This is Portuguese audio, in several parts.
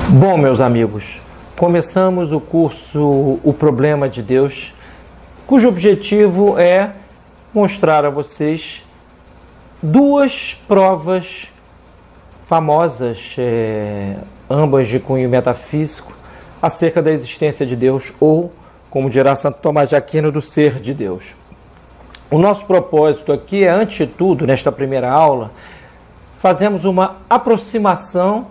Bom, meus amigos, começamos o curso O Problema de Deus, cujo objetivo é mostrar a vocês duas provas famosas, ambas de cunho metafísico, acerca da existência de Deus ou, como dirá Santo Tomás de Aquino, do ser de Deus. O nosso propósito aqui é, antes de tudo, nesta primeira aula, fazemos uma aproximação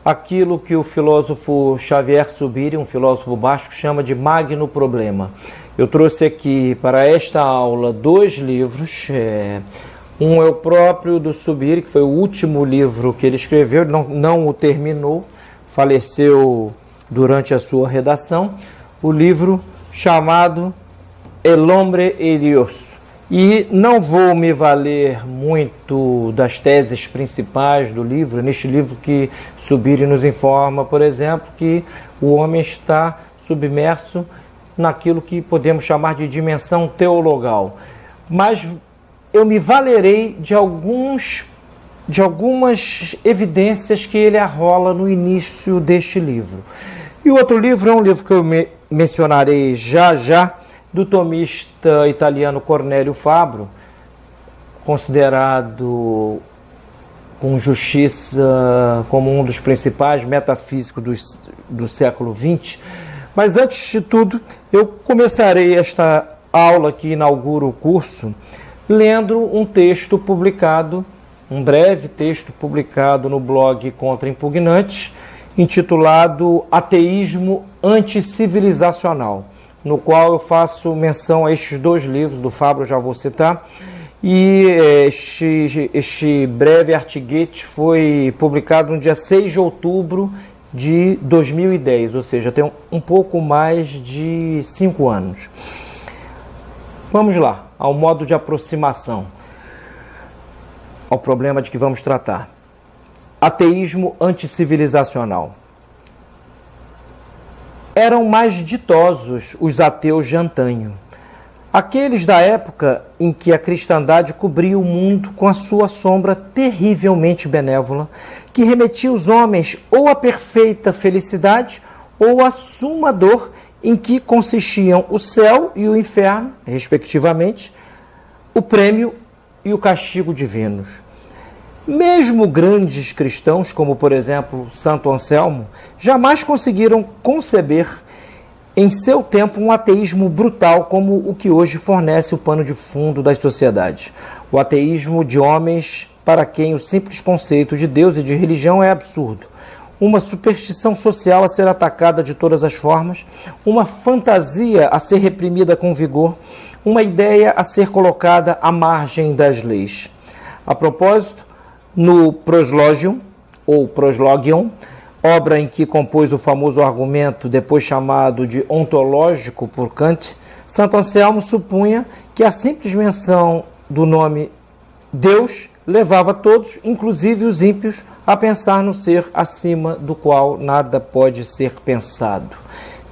àquilo que o filósofo Xavier Zubiri, um filósofo basco, chama de magno problema. Eu trouxe aqui para esta aula dois livros. Um é o próprio do Zubiri, que foi o último livro que ele escreveu, não o terminou, faleceu durante a sua redação, o livro chamado El Hombre y Dios. E não vou me valer muito das teses principais do livro, neste livro que Zubiri nos informa, por exemplo, que o homem está submerso naquilo que podemos chamar de dimensão teologal. Mas eu me valerei de algumas evidências que ele arrola no início deste livro. E o outro livro é um livro que eu mencionarei já, do tomista italiano Cornélio Fabro, considerado com justiça como um dos principais metafísicos do século XX. Mas antes de tudo, eu começarei esta aula que inaugura o curso lendo um texto publicado, um breve texto publicado no blog Contra Impugnantes, intitulado Ateísmo Anticivilizacional, no qual eu faço menção a estes dois livros do Fabro, já vou citar, e este breve artiguete foi publicado no dia 6 de outubro de 2010, ou seja, tem um pouco mais de 5 anos. Vamos lá, ao modo de aproximação ao problema de que vamos tratar. Ateísmo anticivilizacional. Eram mais ditosos os ateus de antanho, aqueles da época em que a cristandade cobria o mundo com a sua sombra terrivelmente benévola, que remetia os homens ou à perfeita felicidade ou à suma dor em que consistiam o céu e o inferno, respectivamente, o prêmio e o castigo divinos. Mesmo grandes cristãos, como por exemplo Santo Anselmo, jamais conseguiram conceber em seu tempo um ateísmo brutal como o que hoje fornece o pano de fundo das sociedades. O ateísmo de homens para quem o simples conceito de Deus e de religião é absurdo. Uma superstição social a ser atacada de todas as formas, uma fantasia a ser reprimida com vigor, uma ideia a ser colocada à margem das leis. A propósito, no Proslogium, ou Proslogion, obra em que compôs o famoso argumento, depois chamado de ontológico por Kant, Santo Anselmo supunha que a simples menção do nome Deus levava todos, inclusive os ímpios, a pensar no ser acima do qual nada pode ser pensado.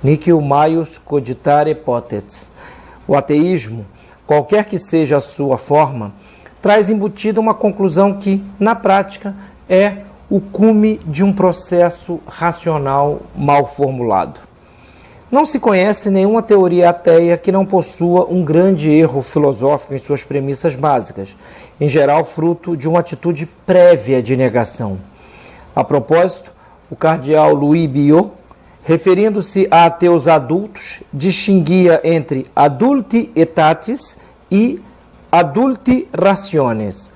Nihil maius cogitare potens. O ateísmo, qualquer que seja a sua forma, traz embutida uma conclusão que, na prática, é o cume de um processo racional mal formulado. Não se conhece nenhuma teoria ateia que não possua um grande erro filosófico em suas premissas básicas, em geral fruto de uma atitude prévia de negação. A propósito, o cardeal Louis Biot, referindo-se a ateus adultos, distinguia entre adulti aetatis e adulti rationes.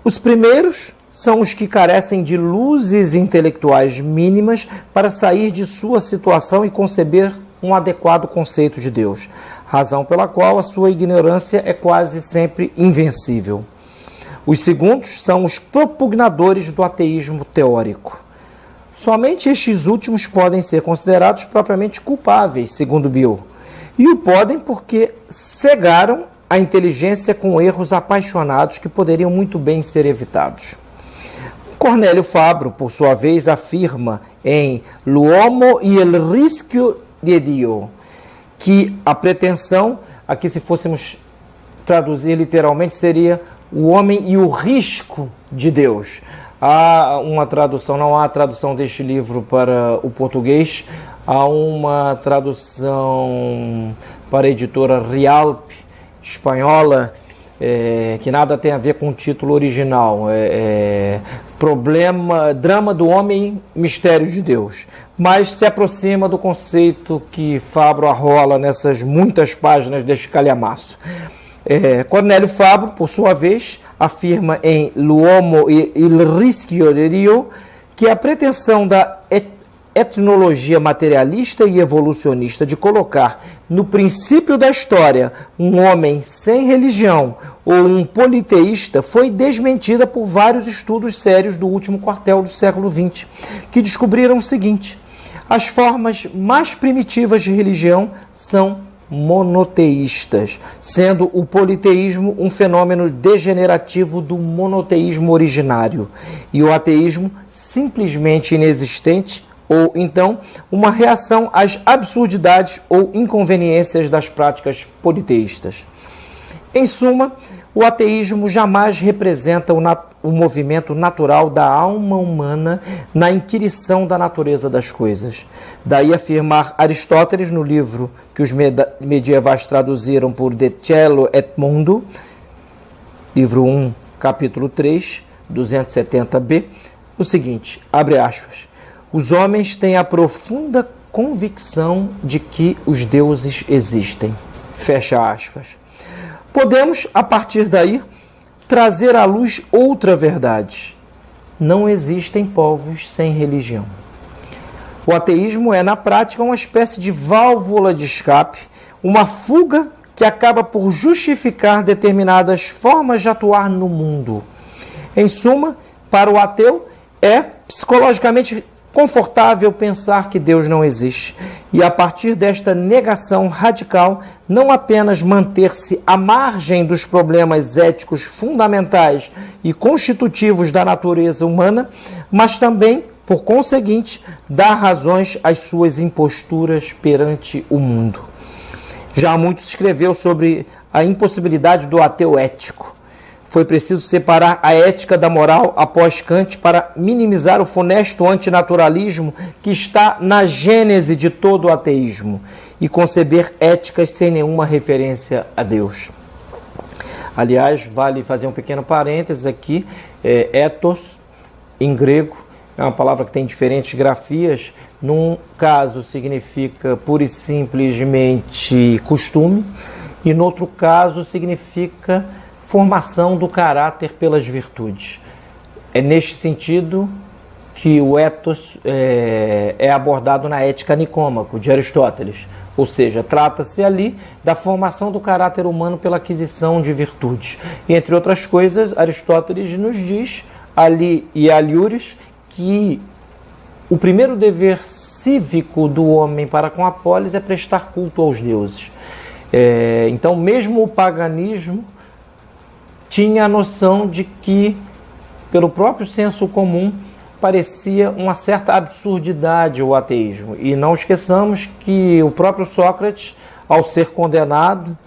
Os primeiros são os que carecem de luzes intelectuais mínimas para sair de sua situação e conceber um adequado conceito de Deus, razão pela qual a sua ignorância é quase sempre invencível. Os segundos são os propugnadores do ateísmo teórico. Somente estes últimos podem ser considerados propriamente culpáveis, segundo Biot, e o podem porque cegaram a inteligência com erros apaixonados que poderiam muito bem ser evitados. Cornélio Fabro, por sua vez, afirma em L'uomo e il rischio di Dio que a pretensão, aqui se fôssemos traduzir literalmente, seria o homem e o risco de Deus. Há uma tradução, não há tradução deste livro para o português, há uma tradução para a editora Rialp, espanhola, que nada tem a ver com o título original, Drama do Homem, Mistério de Deus, mas se aproxima do conceito que Fabro arrola nessas muitas páginas deste calhamaço. Cornélio Fabro, por sua vez, afirma em L'Uomo e il Rischio di Dio que a pretensão da etnologia materialista e evolucionista de colocar no princípio da história um homem sem religião ou um politeísta foi desmentida por vários estudos sérios do último quartel do século XX, que descobriram o seguinte: as formas mais primitivas de religião são monoteístas, sendo o politeísmo um fenômeno degenerativo do monoteísmo originário e o ateísmo simplesmente inexistente, ou então uma reação às absurdidades ou inconveniências das práticas politeístas. Em suma, o ateísmo jamais representa o movimento natural da alma humana na inquirição da natureza das coisas. Daí afirmar Aristóteles no livro que os medievais traduziram por De Cielo et Mundo, livro 1, capítulo 3, 270b, o seguinte, abre aspas: os homens têm a profunda convicção de que os deuses existem. Fecha aspas. Podemos, a partir daí, trazer à luz outra verdade. Não existem povos sem religião. O ateísmo é, na prática, uma espécie de válvula de escape, uma fuga que acaba por justificar determinadas formas de atuar no mundo. Em suma, para o ateu, é psicologicamente confortável pensar que Deus não existe e, a partir desta negação radical, não apenas manter-se à margem dos problemas éticos fundamentais e constitutivos da natureza humana, mas também, por conseguinte, dar razões às suas imposturas perante o mundo. Já muito se escreveu sobre a impossibilidade do ateu ético. Foi preciso separar a ética da moral após Kant para minimizar o funesto antinaturalismo que está na gênese de todo o ateísmo e conceber éticas sem nenhuma referência a Deus. Aliás, vale fazer um pequeno parênteses aqui, ethos, em grego, é uma palavra que tem diferentes grafias. Num caso significa pura e simplesmente costume, e no outro caso significa formação do caráter pelas virtudes. É neste sentido que o ethos é abordado na Ética Nicômaco, de Aristóteles. Ou seja, trata-se ali da formação do caráter humano pela aquisição de virtudes. E, entre outras coisas, Aristóteles nos diz, ali e aliures, que o primeiro dever cívico do homem para com a polis é prestar culto aos deuses. Então, mesmo o paganismo tinha a noção de que, pelo próprio senso comum, parecia uma certa absurdidade o ateísmo. E não esqueçamos que o próprio Sócrates, ao ser condenado,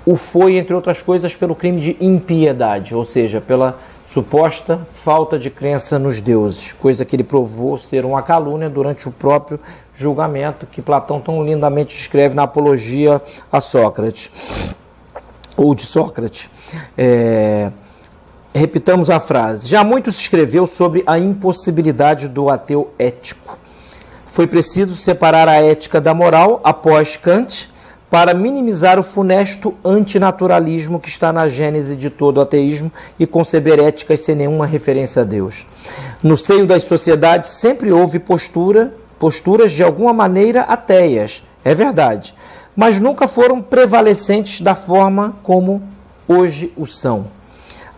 o foi, entre outras coisas, pelo crime de impiedade, ou seja, pela suposta falta de crença nos deuses, coisa que ele provou ser uma calúnia durante o próprio julgamento que Platão tão lindamente descreve na Apologia a Sócrates, ou de Sócrates. Repitamos a frase. Já muito se escreveu sobre a impossibilidade do ateu ético. Foi preciso separar a ética da moral após Kant para minimizar o funesto antinaturalismo que está na gênese de todo o ateísmo e conceber éticas sem nenhuma referência a Deus. No seio das sociedades sempre houve posturas de alguma maneira ateias, é verdade, mas nunca foram prevalecentes da forma como hoje o são.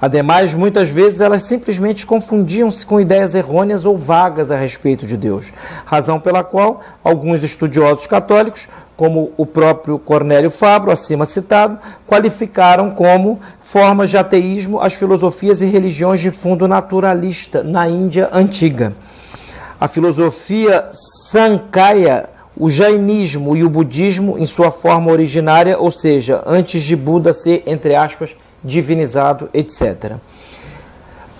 Ademais, muitas vezes elas simplesmente confundiam-se com ideias errôneas ou vagas a respeito de Deus, razão pela qual alguns estudiosos católicos, como o próprio Cornélio Fabro, acima citado, qualificaram como formas de ateísmo as filosofias e religiões de fundo naturalista na Índia antiga. A filosofia Sankhya, o jainismo e o budismo em sua forma originária, ou seja, antes de Buda ser, entre aspas, divinizado, etc.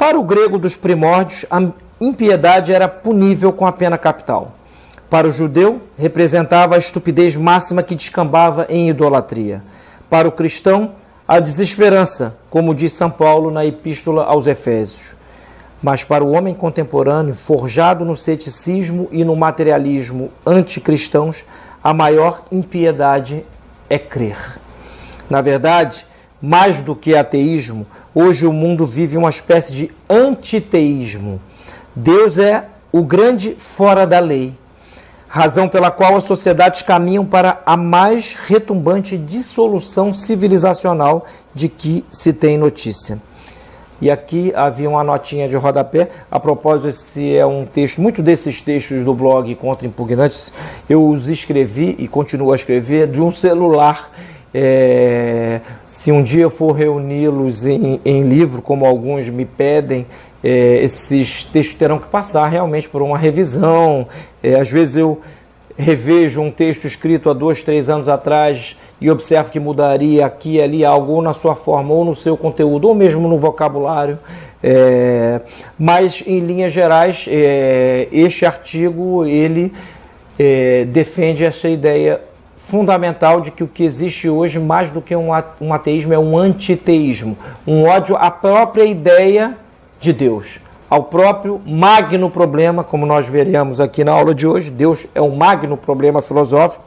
Para o grego dos primórdios, a impiedade era punível com a pena capital. Para o judeu, representava a estupidez máxima que descambava em idolatria. Para o cristão, a desesperança, como diz São Paulo na Epístola aos Efésios. Mas para o homem contemporâneo, forjado no ceticismo e no materialismo anticristãos, a maior impiedade é crer. Na verdade, mais do que ateísmo, hoje o mundo vive uma espécie de antiteísmo. Deus é o grande fora da lei, razão pela qual as sociedades caminham para a mais retumbante dissolução civilizacional de que se tem notícia. E aqui havia uma notinha de rodapé. A propósito, esse é um texto, muito desses textos do blog Contra Impugnantes, eu os escrevi e continuo a escrever de um celular. Se um dia eu for reuni-los em livro, como alguns me pedem, esses textos terão que passar realmente por uma revisão. Às vezes eu revejo um texto escrito há 2, 3 anos atrás e observo que mudaria aqui e ali algo, ou na sua forma, ou no seu conteúdo, ou mesmo no vocabulário. Mas, em linhas gerais, este artigo ele defende essa ideia fundamental de que o que existe hoje, mais do que um ateísmo, é um antiteísmo, um ódio à própria ideia de Deus, ao próprio magno problema, como nós veremos aqui na aula de hoje. Deus é um magno problema filosófico.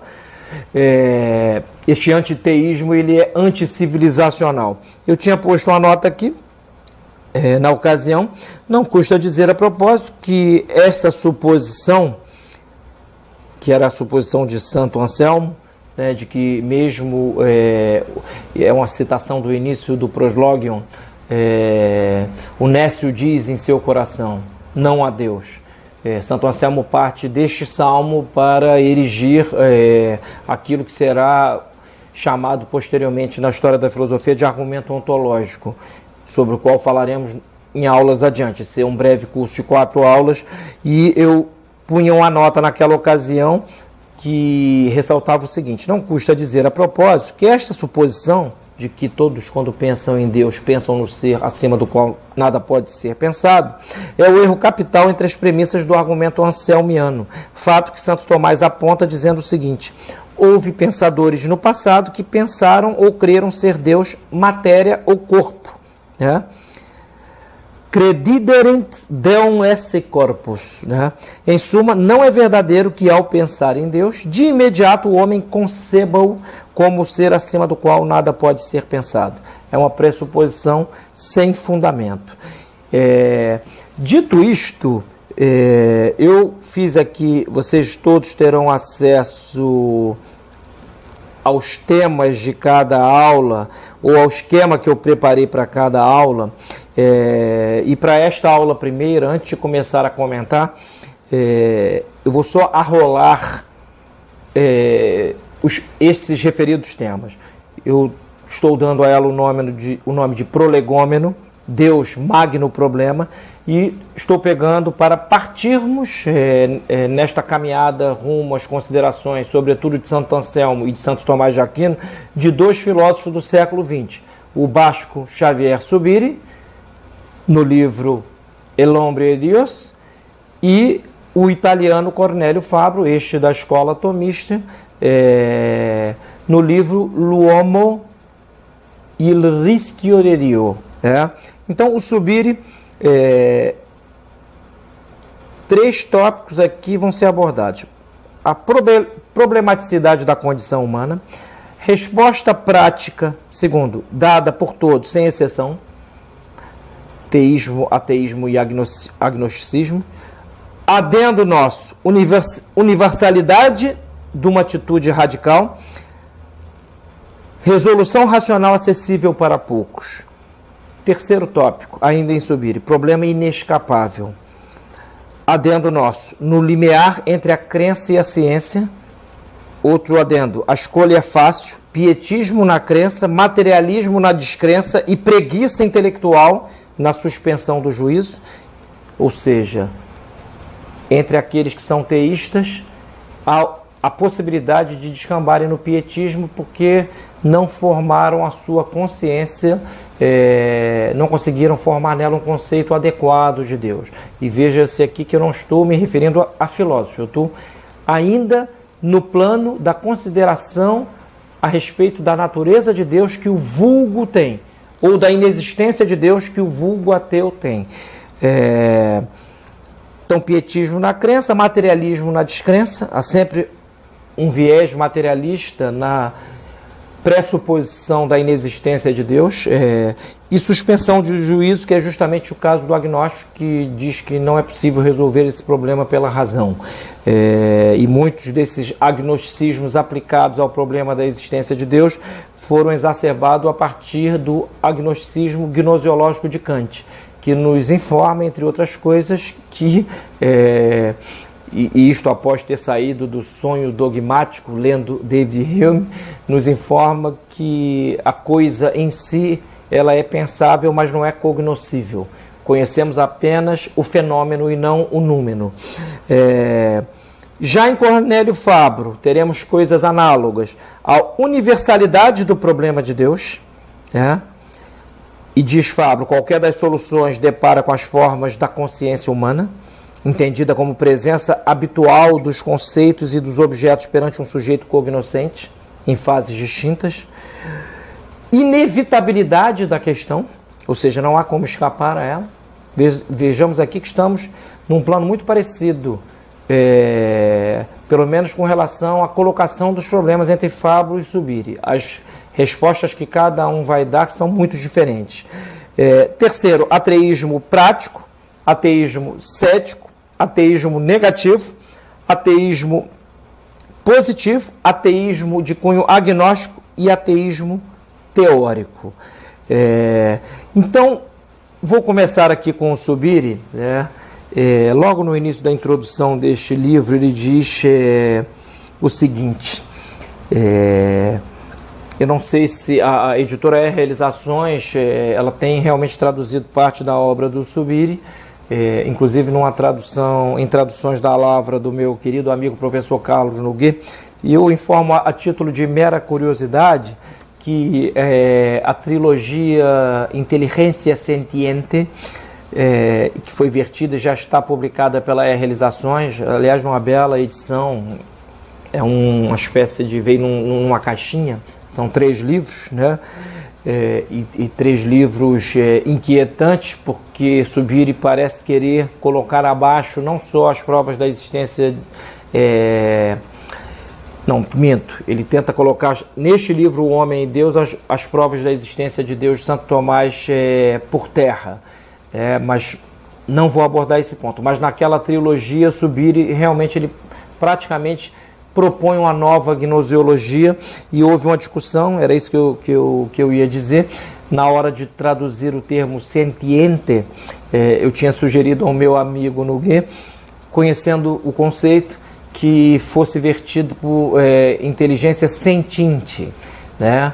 Este antiteísmo ele é anticivilizacional. Eu tinha posto uma nota aqui, na ocasião. Não custa dizer a propósito que essa suposição, que era a suposição de Santo Anselmo, de que mesmo, é uma citação do início do Proslogion, o nécio diz em seu coração, não há Deus. Santo Anselmo parte deste salmo para erigir aquilo que será chamado posteriormente na história da filosofia de argumento ontológico, sobre o qual falaremos em aulas adiante. Esse é um breve curso de 4 aulas, e eu punha uma nota naquela ocasião que ressaltava o seguinte: não custa dizer a propósito que esta suposição de que todos, quando pensam em Deus, pensam no ser acima do qual nada pode ser pensado, é o erro capital entre as premissas do argumento anselmiano, fato que Santo Tomás aponta dizendo o seguinte: houve pensadores no passado que pensaram ou creram ser Deus matéria ou corpo. Crediderent Deum esse corpus. Em suma, não é verdadeiro que, ao pensar em Deus, de imediato o homem conceba-o como ser acima do qual nada pode ser pensado. É uma pressuposição sem fundamento. Dito isto, eu fiz aqui, vocês todos terão acesso aos temas de cada aula, ou ao esquema que eu preparei para cada aula. E para esta aula primeira, antes de começar a comentar, eu vou só arrolar esses referidos temas. Eu estou dando a ela o nome de prolegômeno, Deus magno problema, e estou pegando para partirmos nesta caminhada rumo às considerações, sobretudo de Santo Anselmo e de Santo Tomás de Aquino, de 2 filósofos do século XX, o basco Xavier Zubiri, no livro El hombre e Dios, e o italiano Cornélio Fabro, este da escola tomista, no livro L'uomo il rischio di Dio. Então, o Zubiri, 3 tópicos aqui vão ser abordados: a problematicidade da condição humana, resposta prática, segundo, dada por todos, sem exceção, teísmo, ateísmo e agnosticismo, adendo nosso, universalidade de uma atitude radical, resolução racional acessível para poucos. Terceiro tópico, ainda em Zubiri, problema inescapável. Adendo nosso, no limiar entre a crença e a ciência. Outro adendo, a escolha é fácil, pietismo na crença, materialismo na descrença e preguiça intelectual na suspensão do juízo. Ou seja, entre aqueles que são teístas, há a possibilidade de descambarem no pietismo, porque não formaram a sua consciência, não conseguiram formar nela um conceito adequado de Deus. E veja-se aqui que eu não estou me referindo a filósofos, eu estou ainda no plano da consideração a respeito da natureza de Deus que o vulgo tem, ou da inexistência de Deus que o vulgo ateu tem. Então, pietismo na crença, materialismo na descrença, há sempre um viés materialista na pressuposição da inexistência de Deus, e suspensão de juízo, que é justamente o caso do agnóstico, que diz que não é possível resolver esse problema pela razão. E muitos desses agnosticismos aplicados ao problema da existência de Deus foram exacerbados a partir do agnosticismo gnosiológico de Kant, que nos informa, entre outras coisas, que, e isto após ter saído do sonho dogmático, lendo David Hume, nos informa que a coisa em si ela é pensável, mas não é cognoscível. Conhecemos apenas o fenômeno e não o númeno. Já em Cornélio Fabro, teremos coisas análogas à universalidade do problema de Deus, e diz Fabro, qualquer das soluções depara com as formas da consciência humana, entendida como presença habitual dos conceitos e dos objetos perante um sujeito cognoscente, em fases distintas. Inevitabilidade da questão, ou seja, não há como escapar a ela. Vejamos aqui que estamos num plano muito parecido, pelo menos com relação à colocação dos problemas entre Fabro e Zubiri. As respostas que cada um vai dar são muito diferentes. Terceiro, ateísmo prático, ateísmo cético, ateísmo negativo, ateísmo positivo, ateísmo de cunho agnóstico e ateísmo teórico. Então, vou começar aqui com o Zubiri. Logo no início da introdução deste livro, ele diz o seguinte: eu não sei se a editora Realizações ela tem realmente traduzido parte da obra do Zubiri, inclusive em traduções da Lavra do meu querido amigo professor Carlos Noguet, e eu informo a título de mera curiosidade que a trilogia Inteligência Sentiente, que foi vertida e já está publicada pela Realizações, aliás, numa bela edição, uma espécie de... veio numa caixinha, são 3 livros, né? E 3 livros inquietantes, porque Zubiri parece querer colocar abaixo não só as provas da existência... Não, minto. Ele tenta colocar neste livro O Homem e Deus as provas da existência de Deus de Santo Tomás por terra. Mas não vou abordar esse ponto. Mas naquela trilogia, Zubiri realmente ele praticamente propõe uma nova gnosiologia, e houve uma discussão, era isso que eu ia dizer, na hora de traduzir o termo sentiente. Eu tinha sugerido ao meu amigo Noguet, conhecendo o conceito, que fosse vertido por inteligência sentiente, né?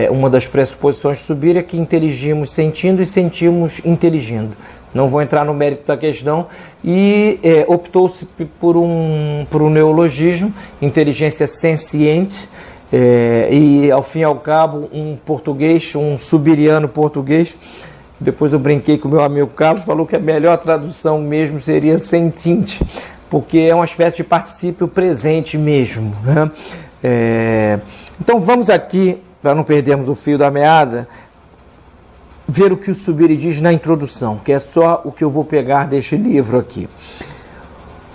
Uma das pressuposições de Zubiri é que inteligimos sentindo e sentimos inteligindo. Não vou entrar no mérito da questão, e optou-se por um neologismo, inteligência senciente, e ao fim e ao cabo um zubiriano português. Depois eu brinquei com o meu amigo Carlos, falou que a melhor tradução mesmo seria sentinte, porque é uma espécie de particípio presente mesmo, né? Então vamos aqui, para não perdermos o fio da meada, ver o que o Zubiri diz na introdução, que é só o que eu vou pegar deste livro aqui.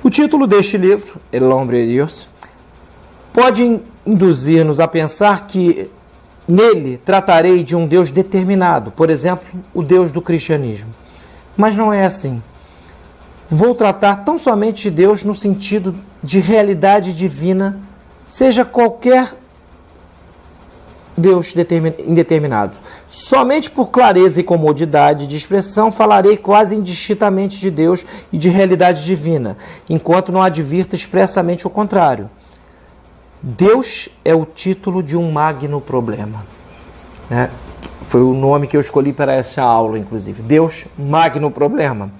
O título deste livro, El Hombre de Dios, pode induzir-nos a pensar que nele tratarei de um Deus determinado, por exemplo, o Deus do cristianismo. Mas não é assim. Vou tratar tão somente de Deus no sentido de realidade divina, seja qualquer Deus indeterminado. Somente por clareza e comodidade de expressão falarei quase indistintamente de Deus e de realidade divina, enquanto não advirta expressamente o contrário. Deus é o título de um magno problema, né? Foi o nome que eu escolhi para essa aula, inclusive. Deus, magno problema.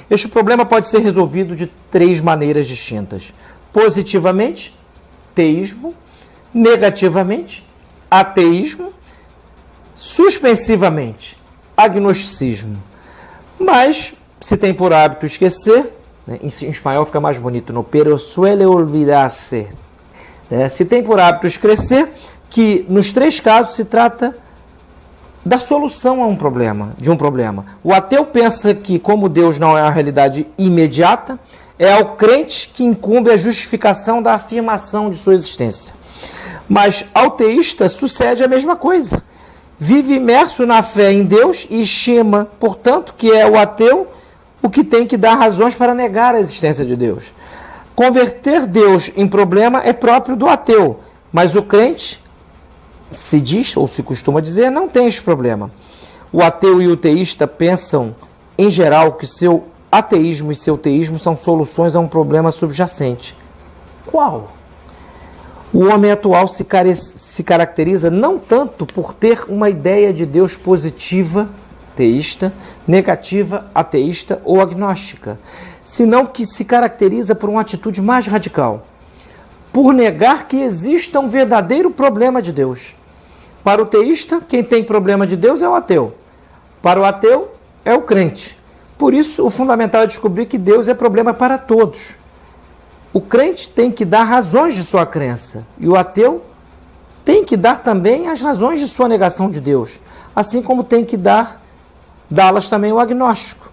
Este problema pode ser resolvido de 3 maneiras distintas. Positivamente, teísmo. Negativamente, ateísmo, suspensivamente, agnosticismo. Mas, se tem por hábito esquecer, né, em espanhol fica mais bonito, no pero suele olvidarse. Né, se tem por hábito esquecer que, nos três casos, se trata da solução a um problema, de um problema. O ateu pensa que, como Deus não é uma realidade imediata, é ao crente que incumbe a justificação da afirmação de sua existência. Mas ao teísta sucede a mesma coisa. Vive imerso na fé em Deus e estima, portanto, que é o ateu o que tem que dar razões para negar a existência de Deus. Converter Deus em problema é próprio do ateu, mas o crente, se diz ou se costuma dizer, não tem esse problema. O ateu e o teísta pensam, em geral, que seu ateísmo e seu teísmo são soluções a um problema subjacente. Qual? O homem atual se caracteriza não tanto por ter uma ideia de Deus positiva, teísta, negativa, ateísta ou agnóstica, senão que se caracteriza por uma atitude mais radical, por negar que exista um verdadeiro problema de Deus. Para o teísta, quem tem problema de Deus é o ateu. Para o ateu, é o crente. Por isso, o fundamental é descobrir que Deus é problema para todos. O crente tem que dar razões de sua crença, e o ateu tem que dar também as razões de sua negação de Deus, assim como tem que dá-las também o agnóstico.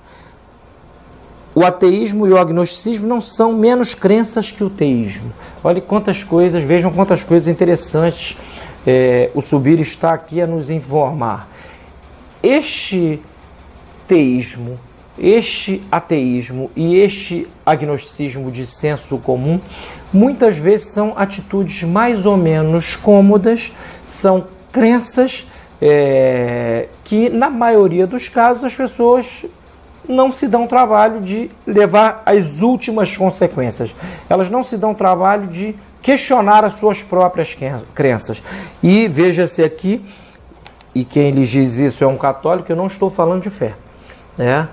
O ateísmo e o agnosticismo não são menos crenças que o teísmo. Olha quantas coisas, vejam quantas coisas interessantes o Subir está aqui a nos informar. Este teísmo, este ateísmo e este agnosticismo de senso comum, muitas vezes são atitudes mais ou menos cômodas, são crenças que, na maioria dos casos, as pessoas não se dão trabalho de levar às últimas consequências. Elas não se dão trabalho de questionar as suas próprias crenças. E veja-se aqui, e quem lhes diz isso é um católico, eu não estou falando de fé, né?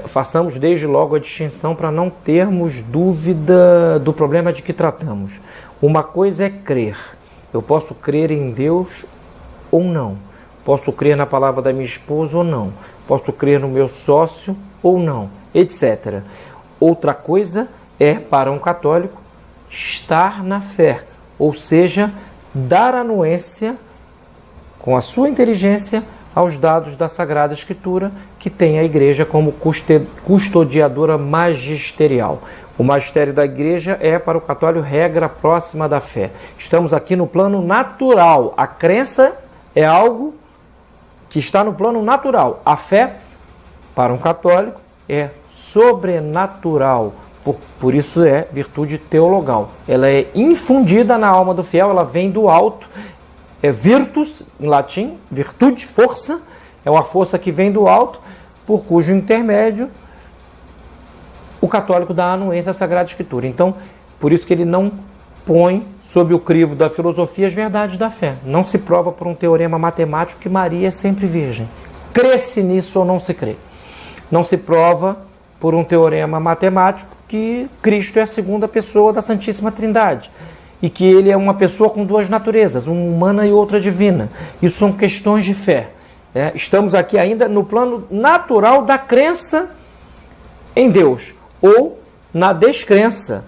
Façamos desde logo a distinção para não termos dúvida do problema de que tratamos. Uma coisa é crer. Eu posso crer em Deus ou não. Posso crer na palavra da minha esposa ou não. Posso crer no meu sócio ou não, etc. Outra coisa é, para um católico, estar na fé, ou seja, dar anuência com a sua inteligência aos dados da Sagrada Escritura, que tem a Igreja como custodiadora magisterial. O magistério da Igreja é, para o católico, regra próxima da fé. Estamos aqui no plano natural. A crença é algo que está no plano natural. A fé, para um católico, é sobrenatural. Por isso é virtude teologal. Ela é infundida na alma do fiel, ela vem do alto. É virtus, em latim, virtude, força, é uma força que vem do alto, por cujo intermédio o católico dá anuência à Sagrada Escritura. Então, por isso que ele não põe sob o crivo da filosofia as verdades da fé. Não se prova por um teorema matemático que Maria é sempre virgem. Crê-se nisso ou não se crê. Não se prova por um teorema matemático que Cristo é a segunda pessoa da Santíssima Trindade e que ele é uma pessoa com duas naturezas, uma humana e outra divina. Isso são questões de fé. Estamos aqui ainda no plano natural da crença em Deus ou na descrença.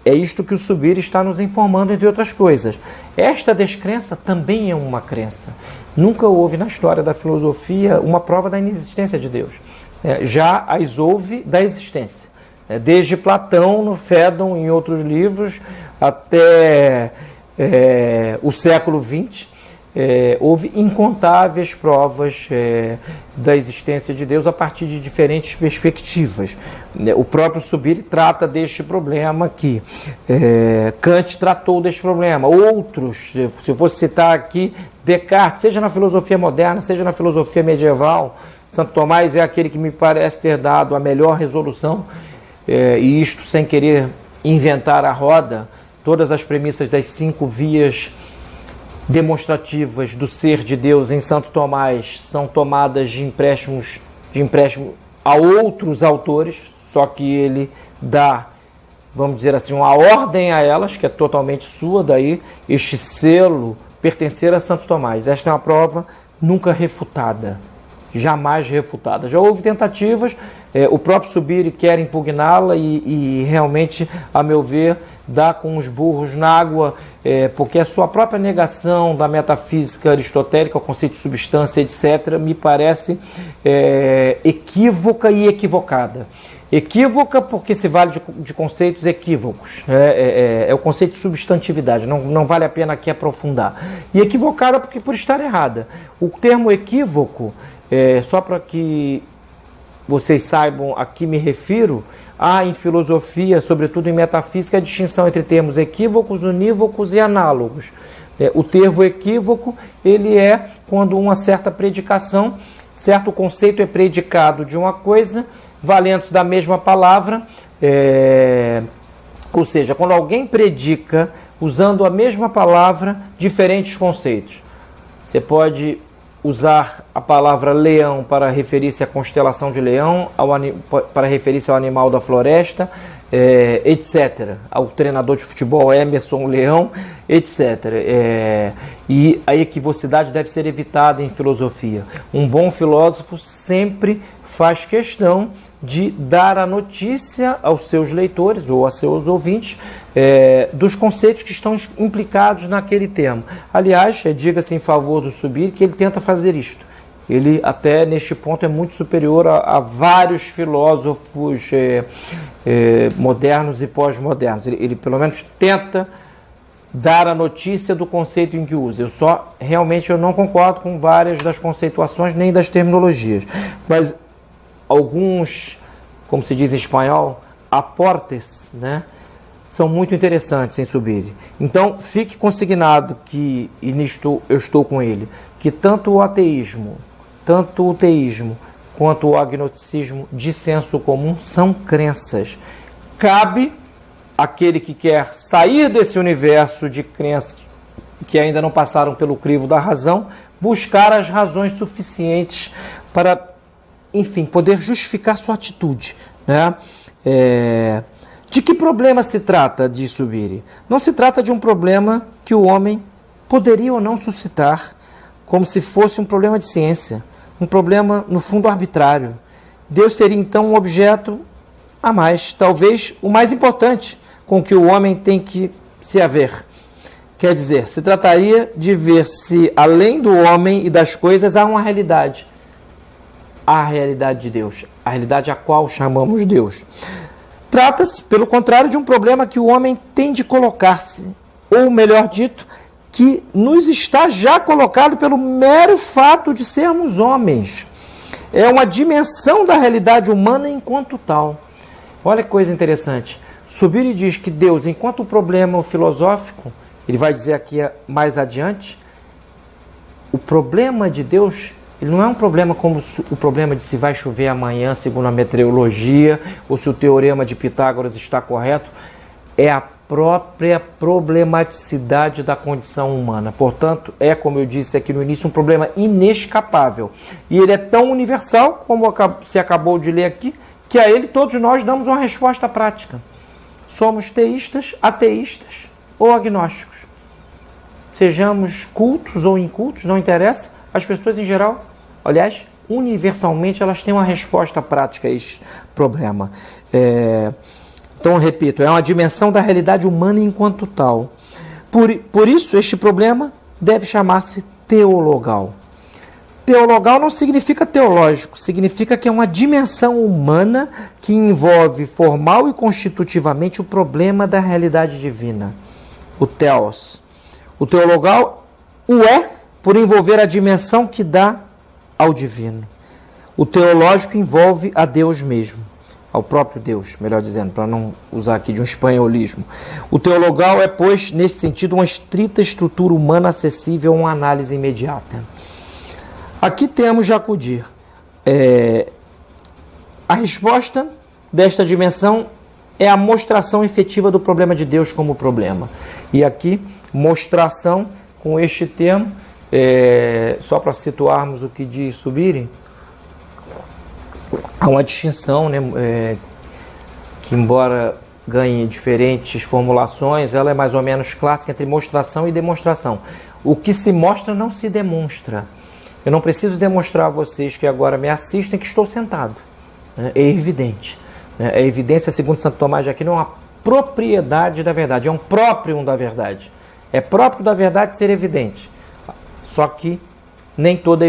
É isto que o Subir está nos informando, entre outras coisas. Esta descrença também é uma crença. Nunca houve na história da filosofia uma prova da inexistência de Deus. Já as houve da existência. Desde Platão, no Fédon, em outros livros, até o século XX, houve incontáveis provas da existência de Deus a partir de diferentes perspectivas. O próprio Subir trata deste problema aqui. Kant tratou deste problema. Outros, se eu fosse citar aqui, Descartes, seja na filosofia moderna, seja na filosofia medieval, Santo Tomás é aquele que me parece ter dado a melhor resolução, e isto sem querer inventar a roda. Todas as premissas das 5 vias demonstrativas do ser de Deus em Santo Tomás são tomadas de empréstimo a outros autores, só que ele dá, vamos dizer assim, uma ordem a elas, que é totalmente sua, daí este selo pertencer a Santo Tomás. Esta é uma prova nunca refutada, jamais refutada. Já houve tentativas, o próprio Subiri quer impugná-la e realmente, a meu ver, dá com os burros na água, porque a sua própria negação da metafísica aristotélica, o conceito de substância, etc., me parece equívoca e equivocada. Equívoca porque se vale de conceitos equívocos, é o conceito de substantividade, não vale a pena aqui aprofundar. E equivocada porque por estar errada. O termo equívoco, só para que vocês saibam a que me refiro, há em filosofia, sobretudo em metafísica, a distinção entre termos equívocos, unívocos e análogos. O termo equívoco, ele é quando uma certa predicação, certo conceito é predicado de uma coisa, valendo-se da mesma palavra, ou seja, quando alguém predica usando a mesma palavra, diferentes conceitos. Você pode usar a palavra leão para referir-se à constelação de leão, para referir-se ao animal da floresta, etc. Ao treinador de futebol Emerson Leão, etc. E a equivocidade deve ser evitada em filosofia. Um bom filósofo sempre faz questão de dar a notícia aos seus leitores ou a seus ouvintes dos conceitos que estão implicados naquele termo. Aliás, diga-se em favor do Subiri que ele tenta fazer isto. Ele até neste ponto é muito superior a vários filósofos modernos e pós-modernos. Ele pelo menos tenta dar a notícia do conceito em que usa. Realmente eu não concordo com várias das conceituações nem das terminologias, mas alguns, como se diz em espanhol, aportes, né, são muito interessantes em Subiri. Então, fique consignado que, e nisto eu estou com ele, que tanto o ateísmo, tanto o teísmo, quanto o agnosticismo de senso comum são crenças. Cabe àquele que quer sair desse universo de crenças que ainda não passaram pelo crivo da razão, buscar as razões suficientes para, enfim, poder justificar sua atitude, né? De que problema se trata de Subiri? Não se trata de um problema que o homem poderia ou não suscitar, como se fosse um problema de ciência, um problema, no fundo, arbitrário. Deus seria, então, um objeto a mais, talvez o mais importante com que o homem tem que se haver. Quer dizer, se trataria de ver se, além do homem e das coisas, há uma realidade. A realidade de Deus, a realidade a qual chamamos Deus. Trata-se, pelo contrário, de um problema que o homem tem de colocar-se, ou melhor dito, que nos está já colocado pelo mero fato de sermos homens. É uma dimensão da realidade humana enquanto tal. Olha que coisa interessante. Subiri diz que Deus, enquanto problema filosófico, ele vai dizer aqui mais adiante, o problema de Deus, ele não é um problema como o problema de se vai chover amanhã, segundo a meteorologia, ou se o teorema de Pitágoras está correto, é a própria problematicidade da condição humana. Portanto, como eu disse aqui no início, um problema inescapável. E ele é tão universal, como se acabou de ler aqui, que a ele todos nós damos uma resposta prática. Somos teístas, ateístas ou agnósticos. Sejamos cultos ou incultos, não interessa. As pessoas em geral, aliás, universalmente, elas têm uma resposta prática a este problema. Então, repito, é uma dimensão da realidade humana enquanto tal. Por isso, este problema deve chamar-se teologal. Teologal não significa teológico, significa que é uma dimensão humana que envolve formal e constitutivamente o problema da realidade divina, o teos. O teologal o é por envolver a dimensão que dá ao divino. O teológico envolve a Deus mesmo, ao próprio Deus, melhor dizendo, para não usar aqui de um espanholismo. O teologal é, pois, nesse sentido, uma estrita estrutura humana acessível a uma análise imediata. Aqui temos de acudir. A resposta desta dimensão é a mostração efetiva do problema de Deus como problema. E aqui, mostração, com este termo, só para situarmos o que diz Subiri, há uma distinção, né, que embora ganhe diferentes formulações, ela é mais ou menos clássica entre mostração e demonstração. O que se mostra não se demonstra. Eu não preciso demonstrar a vocês que agora me assistem que estou sentado. É evidente. A evidência, segundo Santo Tomás de Aquino, é uma propriedade da verdade, é um próprio da verdade. É próprio da verdade ser evidente. Só que nem toda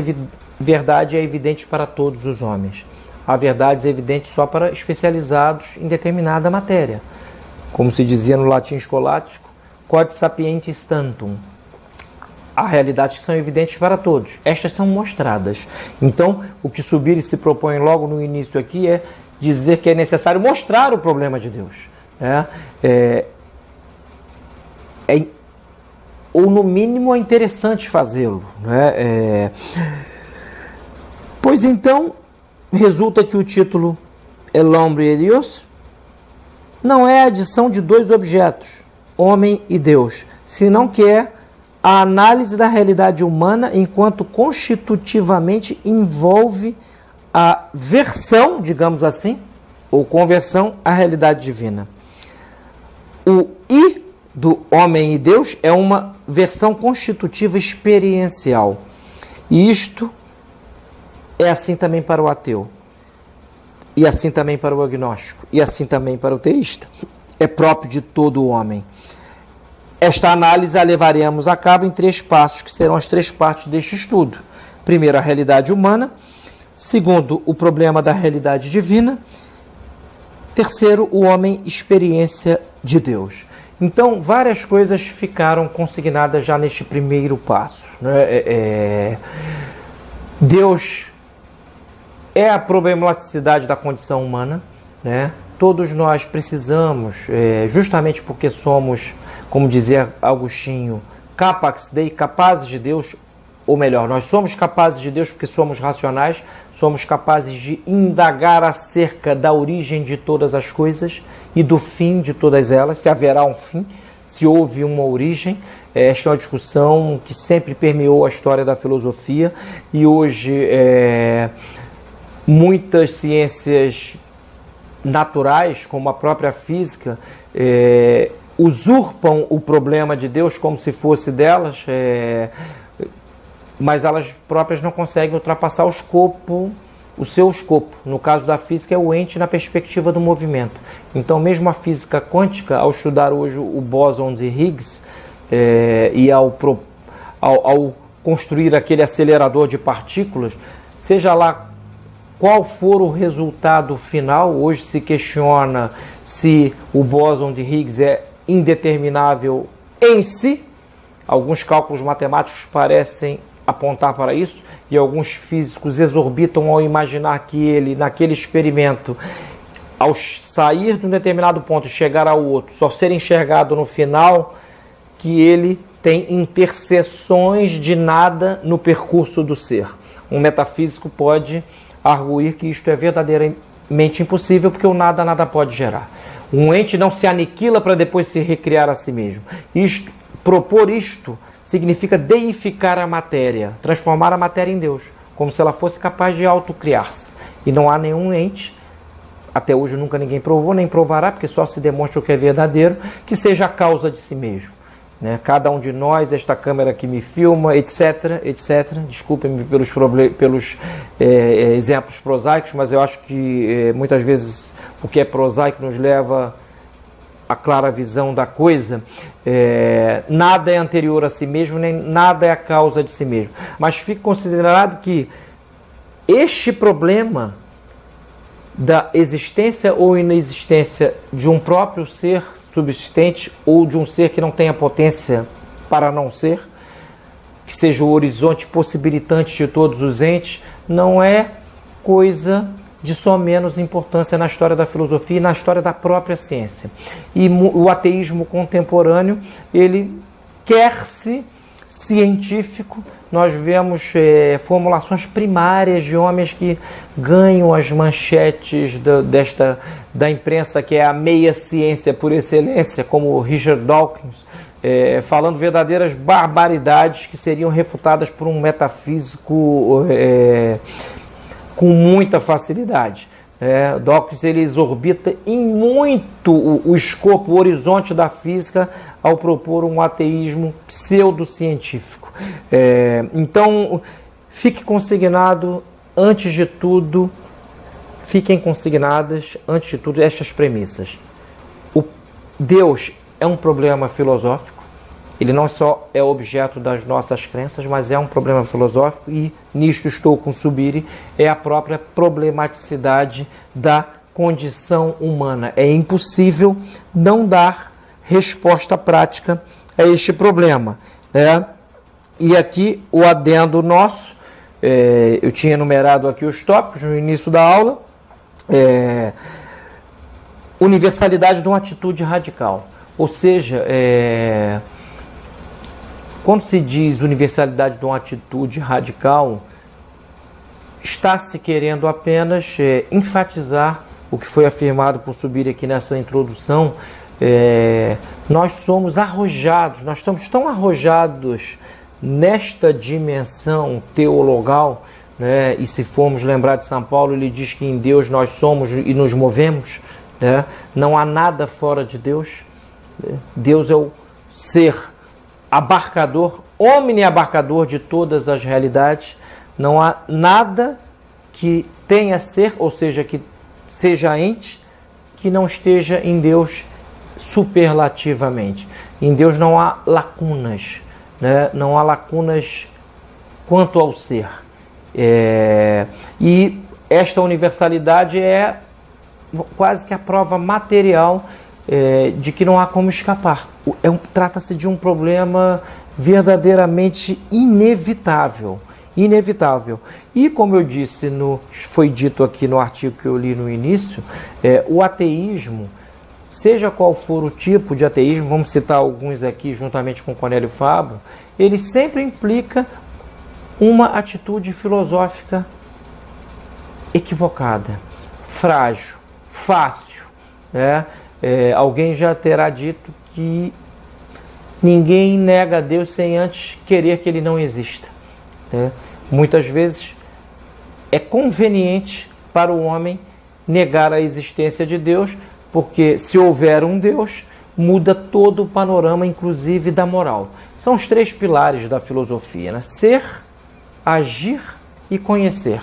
verdade é evidente para todos os homens. Há verdades evidentes só para especializados em determinada matéria. Como se dizia no latim escolástico, quod sapientis tantum. Há realidades que são evidentes para todos. Estas são mostradas. Então, o que Subiri se propõe logo no início aqui é dizer que é necessário mostrar o problema de Deus. Ou, no mínimo, é interessante fazê-lo. Pois então, resulta que o título El hombre y Dios não é a adição de dois objetos, homem e Deus, senão que é a análise da realidade humana enquanto constitutivamente envolve a versão, digamos assim, ou conversão à realidade divina. O I do homem e Deus é uma versão constitutiva experiencial. E isto é assim também para o ateu, e assim também para o agnóstico, e assim também para o teísta. É próprio de todo o homem. Esta análise a levaremos a cabo em 3 passos, que serão as 3 partes deste estudo. Primeiro, a realidade humana. Segundo, o problema da realidade divina. Terceiro, o homem, experiência de Deus. Então, várias coisas ficaram consignadas já neste primeiro passo. Deus é a problematicidade da condição humana, Todos nós precisamos, justamente porque somos, como dizia Agostinho, capax Dei, capazes de Deus, ou melhor, nós somos capazes de Deus porque somos racionais, somos capazes de indagar acerca da origem de todas as coisas e do fim de todas elas, se haverá um fim, se houve uma origem. Esta é uma discussão que sempre permeou a história da filosofia e hoje muitas ciências naturais, como a própria física, usurpam o problema de Deus como se fosse delas, mas elas próprias não conseguem ultrapassar o seu escopo. No caso da física, é o ente na perspectiva do movimento. Então, mesmo a física quântica, ao estudar hoje o bóson de Higgs e ao construir aquele acelerador de partículas, seja lá qual for o resultado final, hoje se questiona se o bóson de Higgs é indeterminável em si. Alguns cálculos matemáticos parecem apontar para isso, e alguns físicos exorbitam ao imaginar que ele, naquele experimento, ao sair de um determinado ponto e chegar ao outro, só ser enxergado no final, que ele tem interseções de nada no percurso do ser. Um metafísico pode arguir que isto é verdadeiramente impossível, porque o nada pode gerar. Um ente não se aniquila para depois se recriar a si mesmo. Propor isto significa deificar a matéria, transformar a matéria em Deus, como se ela fosse capaz de autocriar-se. E não há nenhum ente, até hoje nunca ninguém provou, nem provará, porque só se demonstra o que é verdadeiro, que seja a causa de si mesmo. Cada um de nós, esta câmera que me filma, etc. Desculpem-me pelos exemplos prosaicos, mas eu acho que muitas vezes o que é prosaico nos leva à clara visão da coisa. Nada é anterior a si mesmo, nem nada é a causa de si mesmo. Mas fique considerado que este problema da existência ou inexistência de um próprio ser subsistente ou de um ser que não tenha potência para não ser, que seja o horizonte possibilitante de todos os entes, não é coisa de só menos importância na história da filosofia e na história da própria ciência. E o ateísmo contemporâneo, ele quer-se científico. Nós vemos formulações primárias de homens que ganham as manchetes da imprensa, que é a meia ciência por excelência, como Richard Dawkins, falando verdadeiras barbaridades que seriam refutadas por um metafísico com muita facilidade. Dawkins ele exorbita em muito o escopo, o horizonte da física ao propor um ateísmo pseudocientífico. Então, fiquem consignadas, antes de tudo, estas premissas. Deus é um problema filosófico, ele não só é objeto das nossas crenças, mas é um problema filosófico, e nisto estou com Subiri, é a própria problematicidade da condição humana. É impossível não dar resposta prática a este problema, E aqui o adendo nosso, eu tinha enumerado aqui os tópicos no início da aula, universalidade de uma atitude radical, ou seja, quando se diz universalidade de uma atitude radical, está se querendo apenas enfatizar o que foi afirmado por Subiri aqui nessa introdução. Nós somos arrojados, nós estamos tão arrojados nesta dimensão teologal, e se formos lembrar de São Paulo, ele diz que em Deus nós somos e nos movemos, não há nada fora de Deus. Deus é o ser abarcador, omniabarcador de todas as realidades. Não há nada que tenha ser, ou seja, que seja ente, que não esteja em Deus superlativamente. Em Deus não há lacunas, não há lacunas quanto ao ser. E esta universalidade é quase que a prova material de que não há como escapar. Trata-se de um problema verdadeiramente inevitável. E como eu disse, foi dito aqui no artigo que eu li no início, o ateísmo, seja qual for o tipo de ateísmo, vamos citar alguns aqui juntamente com Cornélio Fabro, ele sempre implica uma atitude filosófica equivocada, frágil, fácil. Alguém já terá dito que ninguém nega a Deus sem antes querer que ele não exista. Muitas vezes é conveniente para o homem negar a existência de Deus, porque se houver um Deus, muda todo o panorama, inclusive da moral. São os 3 pilares da filosofia, ser, agir e conhecer.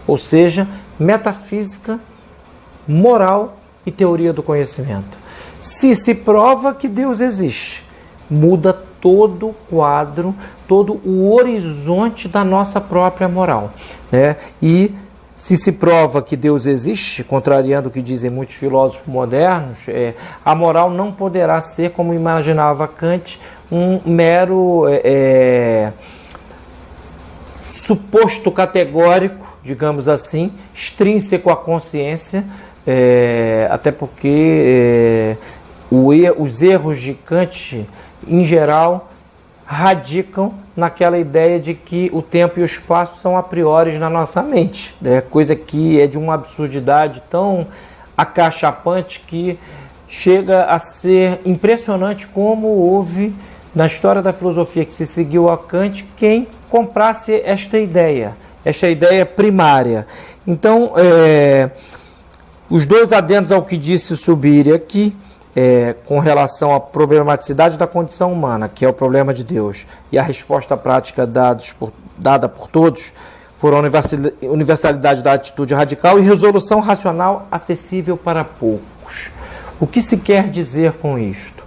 Ou seja, metafísica, moral e teoria do conhecimento. Se prova que Deus existe, muda todo o quadro, todo o horizonte da nossa própria moral. E se prova que Deus existe, contrariando o que dizem muitos filósofos modernos, a moral não poderá ser, como imaginava Kant, um mero suposto categórico, digamos assim, extrínseco à consciência, até porque os erros de Kant, em geral, radicam naquela ideia de que o tempo e o espaço são a priori na nossa mente, coisa que é de uma absurdidade tão acachapante que chega a ser impressionante como houve na história da filosofia que se seguiu a Kant quem comprasse esta ideia primária. Então, os 2 adendos ao que disse o Subiri aqui, com relação à problematicidade da condição humana, que é o problema de Deus, e a resposta prática dada por todos, foram a universalidade da atitude radical e resolução racional acessível para poucos. O que se quer dizer com isto?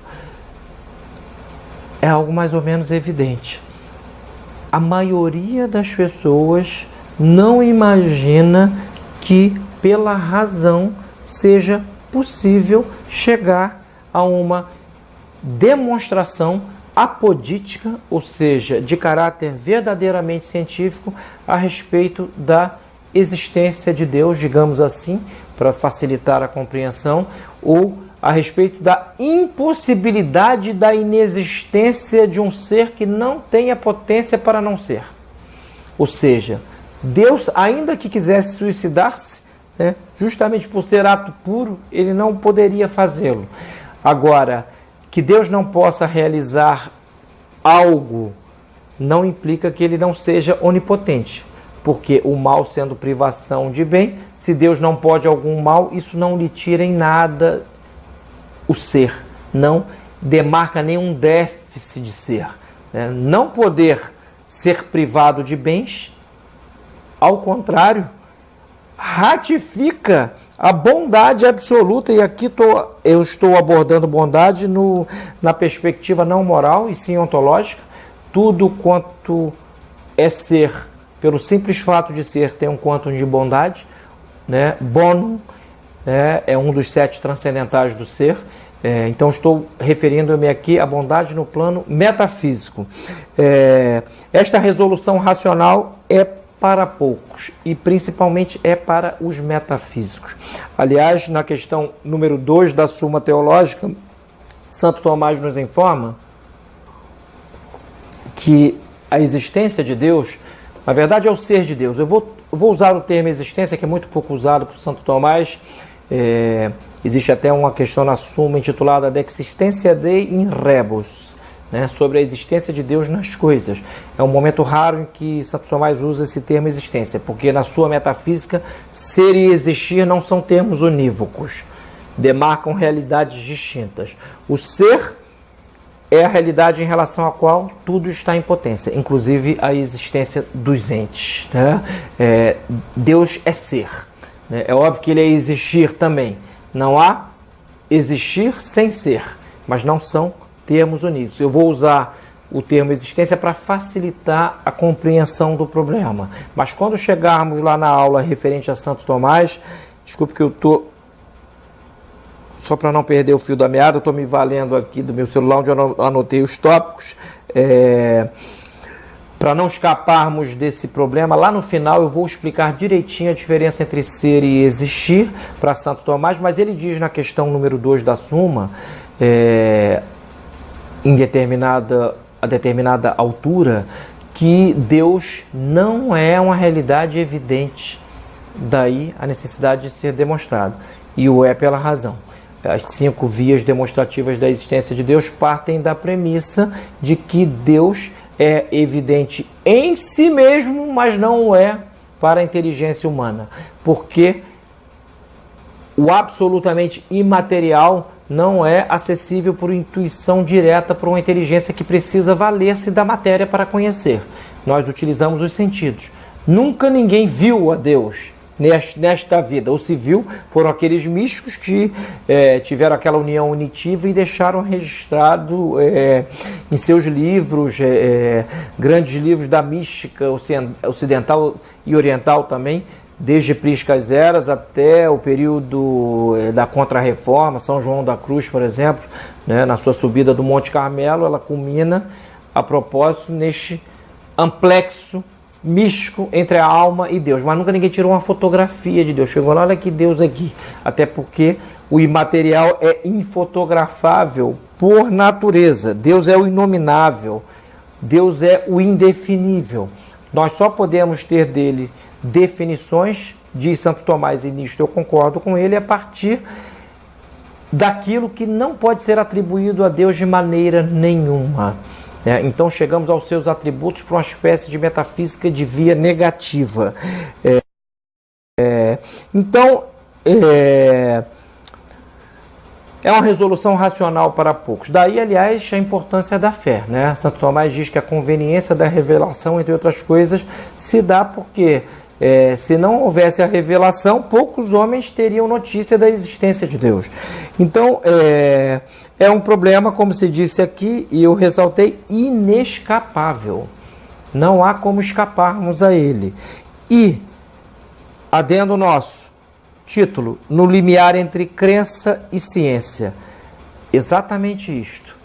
É algo mais ou menos evidente. A maioria das pessoas não imagina que, pela razão, seja possível chegar a uma demonstração apodítica, ou seja, de caráter verdadeiramente científico, a respeito da existência de Deus, digamos assim, para facilitar a compreensão, ou a respeito da impossibilidade da inexistência de um ser que não tenha potência para não ser. Ou seja, Deus, ainda que quisesse suicidar-se, justamente por ser ato puro, ele não poderia fazê-lo. Agora, que Deus não possa realizar algo não implica que ele não seja onipotente. porque o mal sendo privação de bem, se Deus não pode algum mal, isso não lhe tira em nada o ser, não demarca nenhum déficit de ser. Não poder ser privado de bens, ao contrário, ratifica a bondade absoluta, e aqui eu estou abordando bondade na perspectiva não moral e sim ontológica. Tudo quanto é ser, pelo simples fato de ser, tem um quantum de bondade, né? Bonum, né? É um dos 7 transcendentais do ser. Então estou referindo-me aqui à bondade no plano metafísico. Esta resolução racional é para poucos, e principalmente é para os metafísicos. Aliás, na questão número 2 da Suma Teológica, Santo Tomás nos informa que a existência de Deus, na verdade, é o ser de Deus. Eu vou usar o termo existência, que é muito pouco usado por Santo Tomás. Existe até uma questão na Suma intitulada De Existentia Dei in Rebus, né, sobre a existência de Deus nas coisas. É um momento raro em que Santo Tomás usa esse termo existência, porque na sua metafísica, ser e existir não são termos unívocos, demarcam realidades distintas. O ser é a realidade em relação à qual tudo está em potência, inclusive a existência dos entes, né? Deus é ser, né? É óbvio que ele é existir também. Não há existir sem ser, mas não são termos unívocos. Eu vou usar o termo existência para facilitar a compreensão do problema. Mas quando chegarmos lá na aula referente a Santo Tomás, desculpe que eu estou, só para não perder o fio da meada, eu estou me valendo aqui do meu celular, onde eu anotei os tópicos, para não escaparmos desse problema. Lá no final eu vou explicar direitinho a diferença entre ser e existir para Santo Tomás, mas ele diz na questão número 2 da Suma, em determinada altura, que Deus não é uma realidade evidente. Daí a necessidade de ser demonstrado. E o é pela razão. As 5 vias demonstrativas da existência de Deus partem da premissa de que Deus é evidente em si mesmo, mas não o é para a inteligência humana. Porque o absolutamente imaterial não é acessível por intuição direta para uma inteligência que precisa valer-se da matéria para conhecer. Nós utilizamos os sentidos. Nunca ninguém viu a Deus nesta vida. Ou se viu, foram aqueles místicos que tiveram aquela união unitiva e deixaram registrado em seus livros, grandes livros da mística ocidental e oriental também, desde Priscas Eras até o período da Contra-Reforma. São João da Cruz, por exemplo, né, na sua subida do Monte Carmelo, ela culmina, a propósito, neste amplexo místico entre a alma e Deus. Mas nunca ninguém tirou uma fotografia de Deus. Chegou lá, olha que Deus aqui. Até porque o imaterial é infotografável por natureza. Deus é o inominável. Deus é o indefinível. Nós só podemos ter dele definições, diz Santo Tomás, e nisto eu concordo com ele, a partir daquilo que não pode ser atribuído a Deus de maneira nenhuma. Então chegamos aos seus atributos por uma espécie de metafísica de via negativa. Então, é uma resolução racional para poucos. Daí, aliás, a importância da fé, né? Santo Tomás diz que a conveniência da revelação, entre outras coisas, se dá porque se não houvesse a revelação, poucos homens teriam notícia da existência de Deus. Então, é um problema, como se disse aqui, e eu ressaltei, inescapável. Não há como escaparmos a ele. E, adendo nosso, título, no limiar entre crença e ciência. Exatamente isto.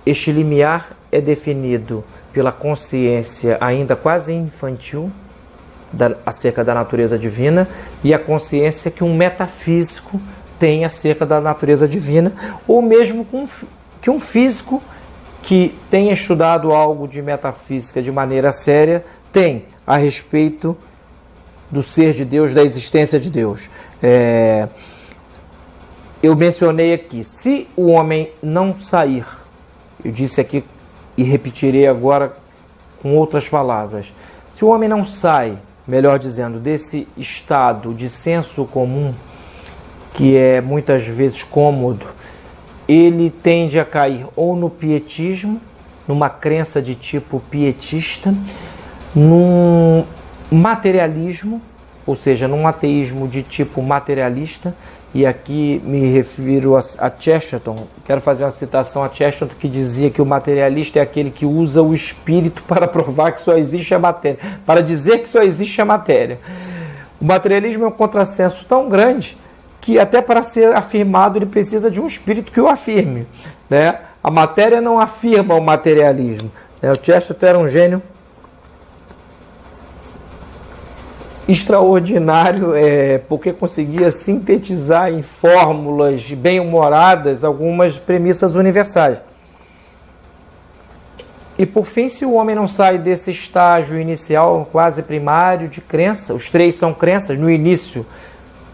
Este limiar é definido pela consciência ainda quase infantil acerca da natureza divina e a consciência que um metafísico tem acerca da natureza divina, ou mesmo que um físico que tenha estudado algo de metafísica de maneira séria tem a respeito do ser de Deus, da existência de Deus. Eu mencionei aqui, se o homem não sair, eu disse aqui e repetirei agora com outras palavras, se o homem não sai melhor dizendo, desse estado de senso comum, que é muitas vezes cômodo, ele tende a cair ou no pietismo, numa crença de tipo pietista, num materialismo, ou seja, num ateísmo de tipo materialista, e aqui me refiro a Chesterton. Quero fazer uma citação a Chesterton, que dizia que o materialista é aquele que usa o espírito para provar que só existe a matéria, para dizer que só existe a matéria. O materialismo é um contrassenso tão grande que até para ser afirmado ele precisa de um espírito que o afirme, né? A matéria não afirma o materialismo, né? O Chesterton era um gênio extraordinário, porque conseguia sintetizar em fórmulas bem-humoradas algumas premissas universais. E por fim, se o homem não sai desse estágio inicial, quase primário, de crença, os três são crenças, no início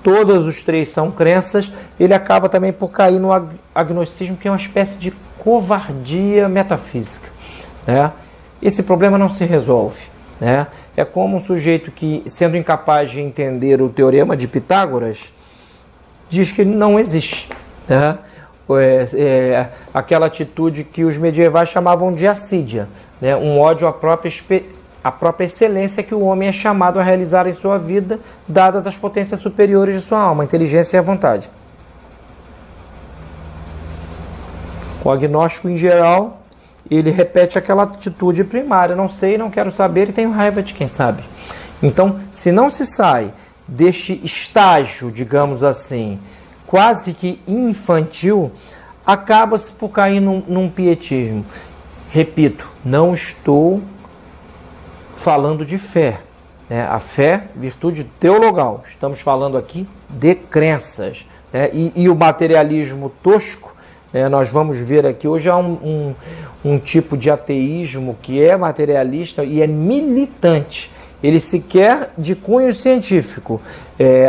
todos os três são crenças, ele acaba também por cair no agnosticismo, que é uma espécie de covardia metafísica, né? Esse problema não se resolve, né? É como um sujeito que, sendo incapaz de entender o teorema de Pitágoras, diz que não existe, né? Aquela atitude que os medievais chamavam de assídia, né? Um ódio à própria excelência que o homem é chamado a realizar em sua vida, dadas as potências superiores de sua alma, a inteligência e a vontade. O agnóstico, em geral, ele repete aquela atitude primária: não sei, não quero saber e tenho raiva de quem sabe. Então, se não se sai deste estágio, digamos assim, quase que infantil, acaba-se por cair num pietismo. Repito, não estou falando de fé, né? A fé, virtude teologal. Estamos falando aqui de crenças, né? E o materialismo tosco, nós vamos ver aqui hoje há um tipo de ateísmo que é materialista e é militante. Ele sequer de cunho científico.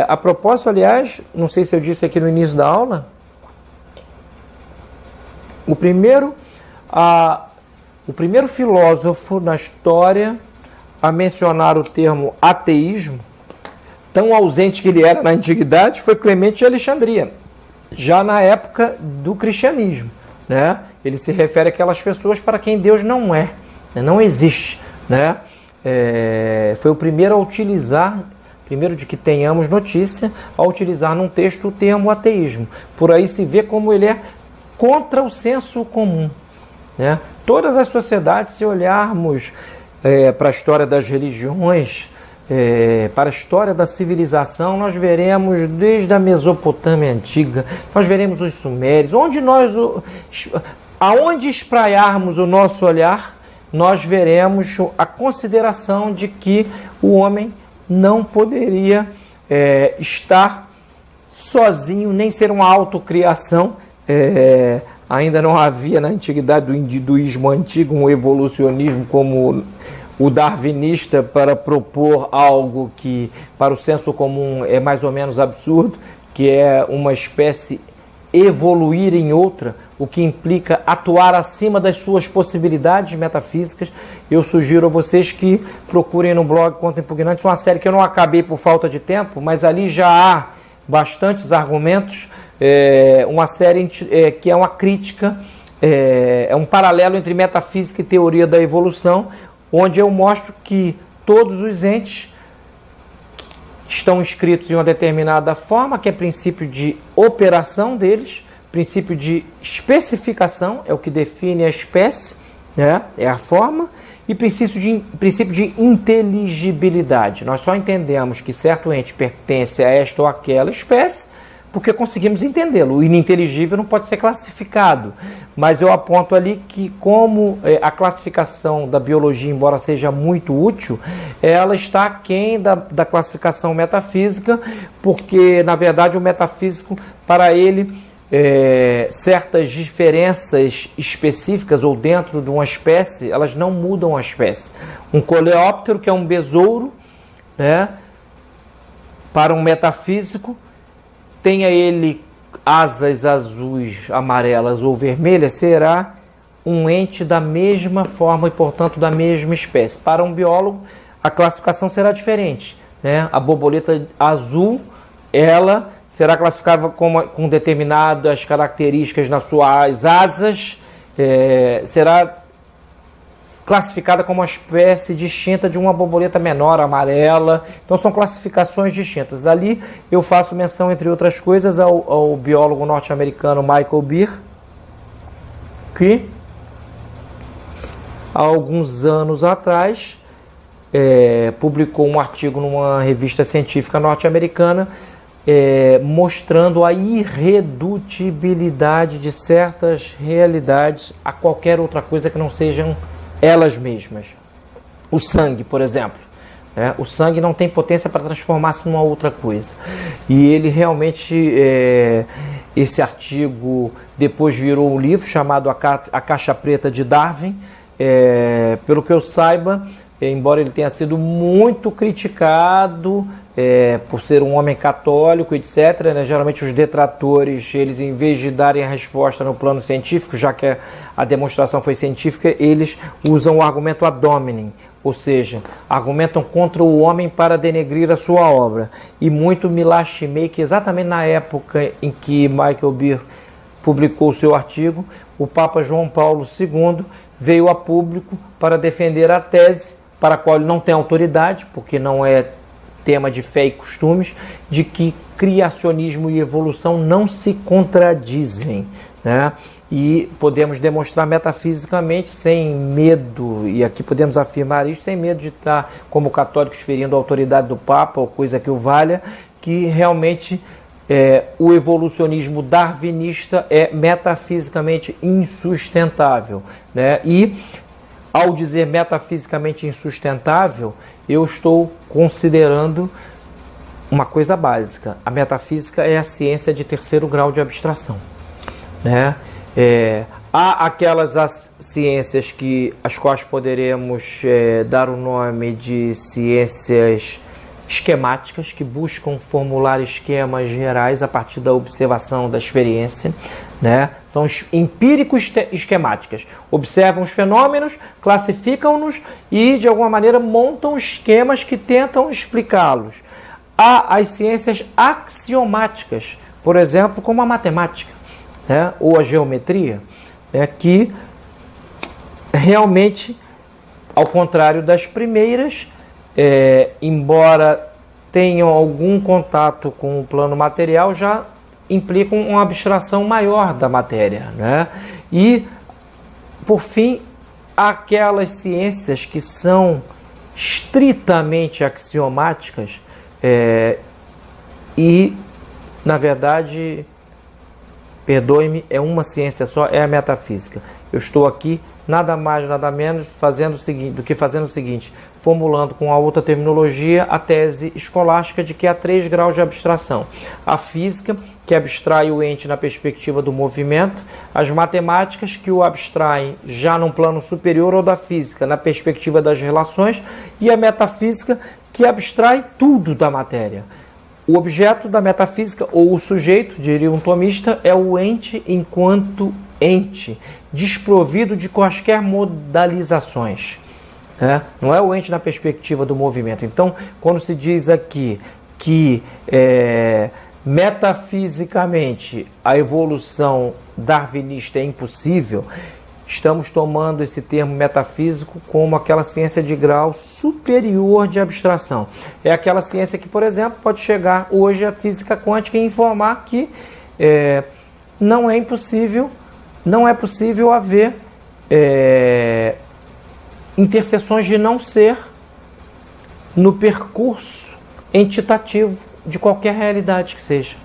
A propósito, aliás, não sei se eu disse aqui no início da aula, o primeiro filósofo na história a mencionar o termo ateísmo, tão ausente que ele era na antiguidade, foi Clemente de Alexandria, já na época do cristianismo, né? Ele se refere àquelas pessoas para quem Deus não é, não existe, né? Foi o primeiro a utilizar, primeiro de que tenhamos notícia, a utilizar num texto o termo ateísmo. Por aí se vê como ele é contra o senso comum, né? Todas as sociedades, se olharmos para a história das religiões, para a história da civilização, nós veremos desde a Mesopotâmia antiga, nós veremos os sumérios, aonde espraiarmos o nosso olhar, nós veremos a consideração de que o homem não poderia estar sozinho, nem ser uma autocriação. Ainda não havia na antiguidade do hinduísmo antigo um evolucionismo como o darwinista para propor algo que para o senso comum é mais ou menos absurdo, que é uma espécie evoluir em outra, o que implica atuar acima das suas possibilidades metafísicas. Eu sugiro a vocês que procurem no blog Contra Impugnantes uma série que eu não acabei por falta de tempo, mas ali já há bastantes argumentos, uma série que é uma crítica, é um paralelo entre metafísica e teoria da evolução, onde eu mostro que todos os entes estão inscritos em uma determinada forma, que é princípio de operação deles, princípio de especificação, é o que define a espécie, né? É a forma, e princípio de inteligibilidade. Nós só entendemos que certo ente pertence a esta ou aquela espécie porque conseguimos entendê-lo. O ininteligível não pode ser classificado, mas eu aponto ali que como a classificação da biologia, embora seja muito útil, ela está aquém da classificação metafísica, porque, na verdade, o metafísico, para ele, certas diferenças específicas ou dentro de uma espécie, elas não mudam a espécie. Um coleóptero, que é um besouro, né, para um metafísico, tenha ele asas azuis, amarelas ou vermelhas, será um ente da mesma forma e, portanto, da mesma espécie. Para um biólogo, a classificação será diferente, né? A borboleta azul, ela será classificada com determinadas características nas suas asas, será classificada como uma espécie distinta de uma borboleta menor, amarela. Então são classificações distintas. Ali eu faço menção, entre outras coisas, ao biólogo norte-americano Michael Beer, que há alguns anos atrás publicou um artigo numa revista científica norte-americana mostrando a irredutibilidade de certas realidades a qualquer outra coisa que não sejam elas mesmas. O sangue, por exemplo. O sangue não tem potência para transformar-se numa outra coisa. E ele realmente, esse artigo depois virou um livro chamado A Caixa Preta de Darwin. Pelo que eu saiba, embora ele tenha sido muito criticado por ser um homem católico, etc., né? Geralmente os detratores, eles, em vez de darem a resposta no plano científico, já que a demonstração foi científica, eles usam o argumento ad hominem, ou seja, argumentam contra o homem para denegrir a sua obra. E muito me lastimei que exatamente na época em que Michael Beer publicou o seu artigo, o Papa João Paulo II veio a público para defender a tese, para a qual ele não tem autoridade, porque não é tema de fé e costumes, de que criacionismo e evolução não se contradizem, né? E podemos demonstrar metafisicamente, sem medo, e aqui podemos afirmar isso, sem medo de estar, como católicos, ferindo a autoridade do Papa, ou coisa que o valha, que realmente o evolucionismo darwinista é metafisicamente insustentável, né? E ao dizer metafisicamente insustentável, eu estou considerando uma coisa básica. A metafísica é a ciência de terceiro grau de abstração, né? Há aquelas ciências as quais poderemos dar o nome de ciências esquemáticas, que buscam formular esquemas gerais a partir da observação da experiência, né? São empírico-esquemáticas. Observam os fenômenos, classificam-nos e, de alguma maneira, montam esquemas que tentam explicá-los. Há as ciências axiomáticas, por exemplo, como a matemática, né? Ou a geometria, né? Que realmente, ao contrário das primeiras, embora tenham algum contato com o plano material, já implicam uma abstração maior da matéria, né? E, por fim, aquelas ciências que são estritamente axiomáticas e, na verdade, perdoe-me, é uma ciência só, é a metafísica. Eu estou aqui nada mais, nada menos fazendo o seguinte, formulando com a outra terminologia a tese escolástica de que há 3 graus de abstração. A física, que abstrai o ente na perspectiva do movimento, as matemáticas, que o abstraem já num plano superior ao da física, na perspectiva das relações, e a metafísica, que abstrai tudo da matéria. O objeto da metafísica, ou o sujeito, diria um tomista, é o ente enquanto ente, desprovido de quaisquer modalizações. Não é o ente na perspectiva do movimento. Então, quando se diz aqui que metafisicamente a evolução darwinista é impossível, estamos tomando esse termo metafísico como aquela ciência de grau superior de abstração. É aquela ciência que, por exemplo, pode chegar hoje à física quântica e informar que não é possível haver interseções de não ser no percurso entitativo de qualquer realidade que seja,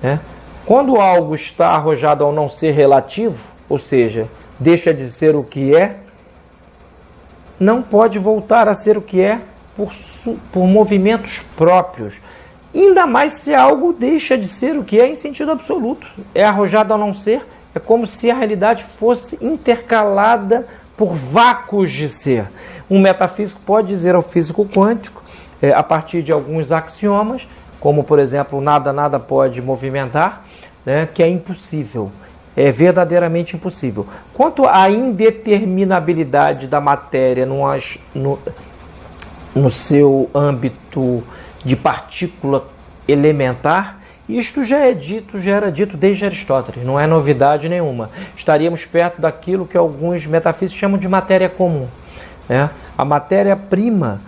né? Quando algo está arrojado ao não ser relativo, ou seja, deixa de ser o que é, não pode voltar a ser o que é por movimentos próprios. Ainda mais se algo deixa de ser o que é em sentido absoluto. É arrojado ao não ser, é como se a realidade fosse intercalada por vácuos de ser. Um metafísico pode dizer ao físico quântico, a partir de alguns axiomas, como, por exemplo, nada pode movimentar, né, que é impossível. É verdadeiramente impossível. Quanto à indeterminabilidade da matéria no seu âmbito de partícula elementar. Isto já era dito desde Aristóteles, não é novidade nenhuma. Estaríamos perto daquilo que alguns metafísicos chamam de matéria comum, né? A matéria-prima,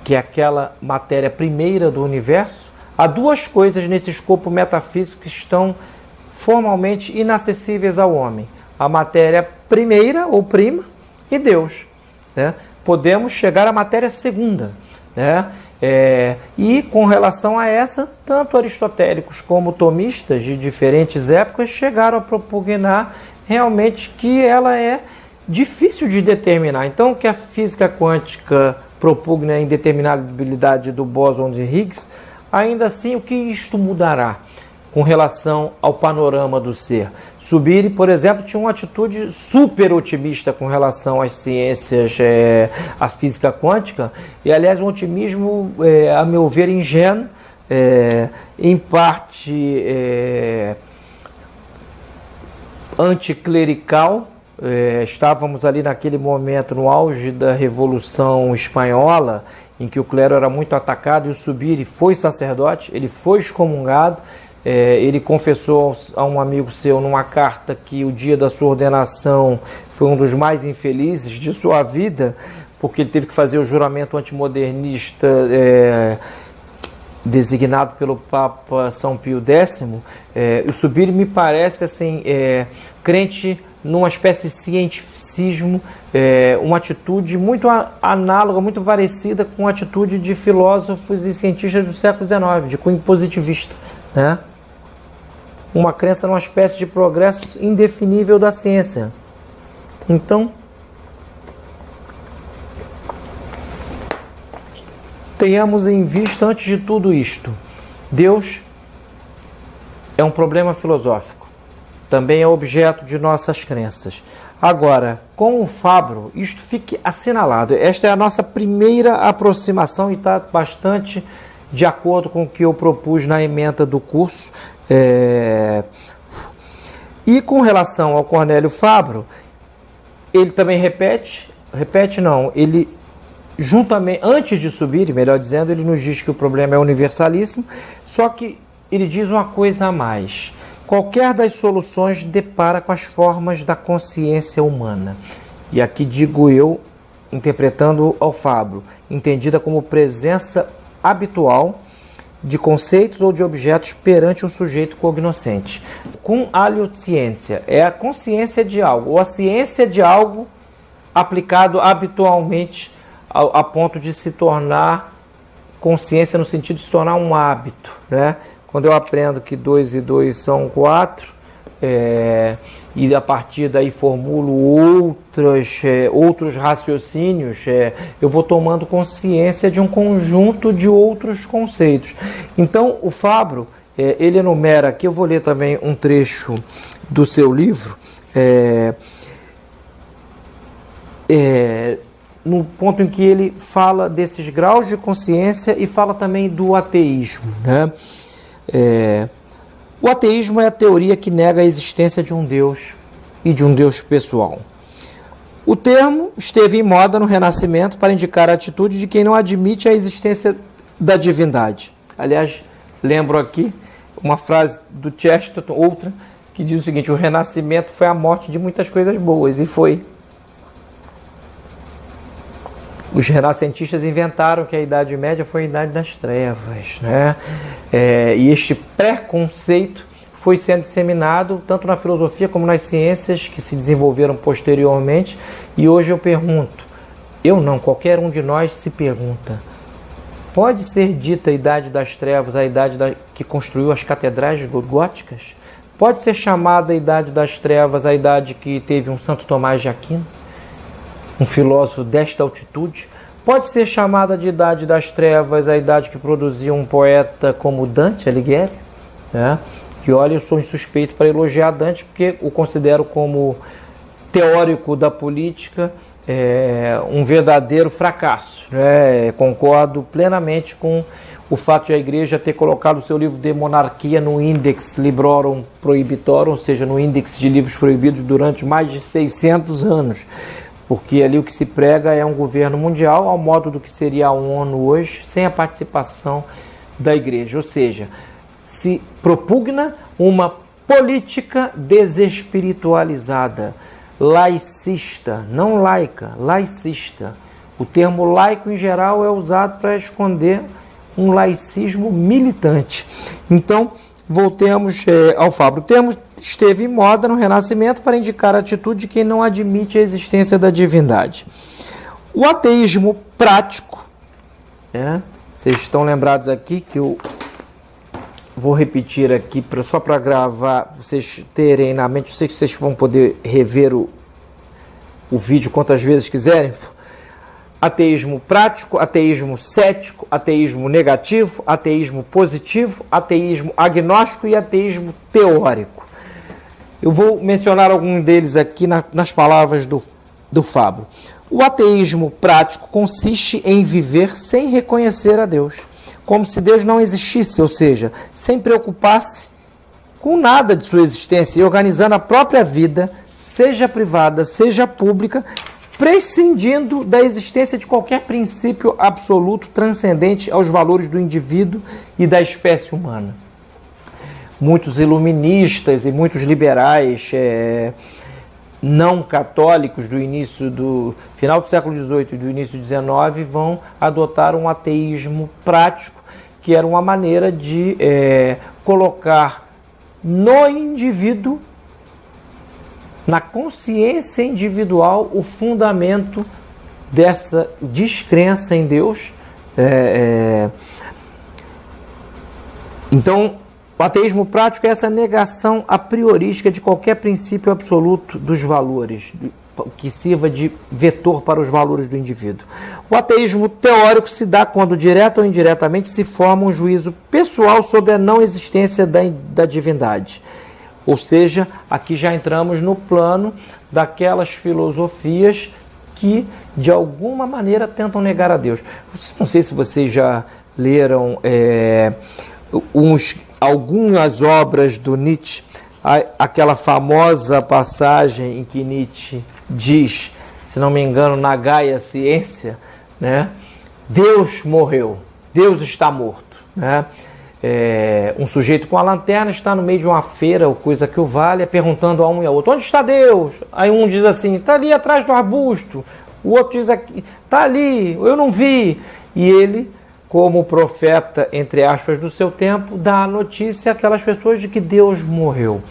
que é aquela matéria primeira do universo. Há duas coisas nesse escopo metafísico que estão formalmente inacessíveis ao homem: a matéria primeira ou prima e Deus, né? Podemos chegar à matéria segunda, né? E com relação a essa, tanto aristotélicos como tomistas de diferentes épocas chegaram a propugnar realmente que ela é difícil de determinar. Então, que a física quântica propugna a indeterminabilidade do bóson de Higgs, ainda assim, o que isto mudará com relação ao panorama do ser? Subiri, por exemplo, tinha uma atitude super otimista com relação às ciências, à física quântica, e aliás um otimismo, a meu ver, ingênuo, em parte anticlerical. Estávamos ali naquele momento no auge da Revolução Espanhola, em que o clero era muito atacado, e o Subiri foi sacerdote, ele foi excomungado. Ele confessou a um amigo seu numa carta que o dia da sua ordenação foi um dos mais infelizes de sua vida, porque ele teve que fazer o juramento antimodernista designado pelo Papa São Pio X. O Subiri me parece assim, crente numa espécie de cientificismo, uma atitude muito análoga, muito parecida com a atitude de filósofos e cientistas do século XIX, de cunho positivista, né? Uma crença numa espécie de progresso indefinível da ciência. Então, tenhamos em vista, antes de tudo isto, Deus é um problema filosófico, também é objeto de nossas crenças. Agora, com o Fabro, isto fique assinalado. Esta é a nossa primeira aproximação e está bastante de acordo com o que eu propus na ementa do curso. E com relação ao Cornélio Fabro, ele também ele juntamente, antes de subir, melhor dizendo, ele nos diz que o problema é universalíssimo, só que ele diz uma coisa a mais: qualquer das soluções depara com as formas da consciência humana. E aqui digo eu, interpretando ao Fabro, entendida como presença habitual de conceitos ou de objetos perante um sujeito cognoscente. Com aliociência, é a consciência de algo, ou a ciência de algo aplicado habitualmente a ponto de se tornar consciência no sentido de se tornar um hábito, né? Quando eu aprendo que 2 e 2 são 4, e a partir daí formulo outros raciocínios, eu vou tomando consciência de um conjunto de outros conceitos. Então, o Fabro, ele enumera aqui, eu vou ler também um trecho do seu livro, no ponto em que ele fala desses graus de consciência e fala também do ateísmo, né? O ateísmo é a teoria que nega a existência de um Deus e de um Deus pessoal. O termo esteve em moda no Renascimento para indicar a atitude de quem não admite a existência da divindade. Aliás, lembro aqui uma frase do Chesterton, outra, que diz o seguinte: o Renascimento foi a morte de muitas coisas boas, e foi. Os renascentistas inventaram que a Idade Média foi a Idade das Trevas, né? E este preconceito foi sendo disseminado tanto na filosofia como nas ciências que se desenvolveram posteriormente. E hoje eu pergunto, qualquer um de nós se pergunta: pode ser dita a Idade das Trevas a idade que construiu as catedrais góticas? Pode ser chamada a Idade das Trevas a idade que teve um Santo Tomás de Aquino, um filósofo desta altitude? Pode ser chamada de Idade das Trevas a idade que produziu um poeta como Dante Alighieri, né? E olha, eu sou insuspeito para elogiar Dante, porque o considero como teórico da política um verdadeiro fracasso, né? Concordo plenamente com o fato de a Igreja ter colocado o seu livro de monarquia no Index Librorum Prohibitorum, ou seja, no índice de livros proibidos durante mais de 600 anos. porque ali o que se prega é um governo mundial, ao modo do que seria a ONU hoje, sem a participação da igreja. Ou seja, se propugna uma política desespiritualizada, laicista, não laica, laicista. O termo laico, em geral, é usado para esconder um laicismo militante. Então, voltemos ao Fábio. O termo esteve em moda no Renascimento para indicar a atitude de quem não admite a existência da divindade. O ateísmo prático, vocês estão lembrados aqui que eu vou repetir aqui só para gravar, vocês terem na mente, eu sei que vocês vão poder rever o vídeo quantas vezes quiserem. Ateísmo prático, ateísmo cético, ateísmo negativo, ateísmo positivo, ateísmo agnóstico e ateísmo teórico. Eu vou mencionar algum deles aqui nas palavras do Fábio. O ateísmo prático consiste em viver sem reconhecer a Deus, como se Deus não existisse, ou seja, sem preocupar-se com nada de sua existência e organizando a própria vida, seja privada, seja pública, prescindindo da existência de qualquer princípio absoluto transcendente aos valores do indivíduo e da espécie humana. Muitos iluministas e muitos liberais não católicos do final do século XVIII e do início do XIX vão adotar um ateísmo prático, que era uma maneira de colocar no indivíduo, na consciência individual, o fundamento dessa descrença em Deus. Então, o ateísmo prático é essa negação a priorística de qualquer princípio absoluto dos valores, que sirva de vetor para os valores do indivíduo. O ateísmo teórico se dá quando, direto ou indiretamente, se forma um juízo pessoal sobre a não existência da divindade. Ou seja, aqui já entramos no plano daquelas filosofias que, de alguma maneira, tentam negar a Deus. Não sei se vocês já leram algumas obras do Nietzsche, aquela famosa passagem em que Nietzsche diz, se não me engano, na Gaia Ciência, Deus morreu, Deus está morto. Um sujeito com a lanterna está no meio de uma feira ou coisa que o valha, perguntando a um e ao outro, onde está Deus? Aí um diz assim, está ali atrás do arbusto. O outro diz aqui, está ali, eu não vi. E ele, como profeta, entre aspas, do seu tempo, dá a notícia àquelas pessoas de que Deus morreu.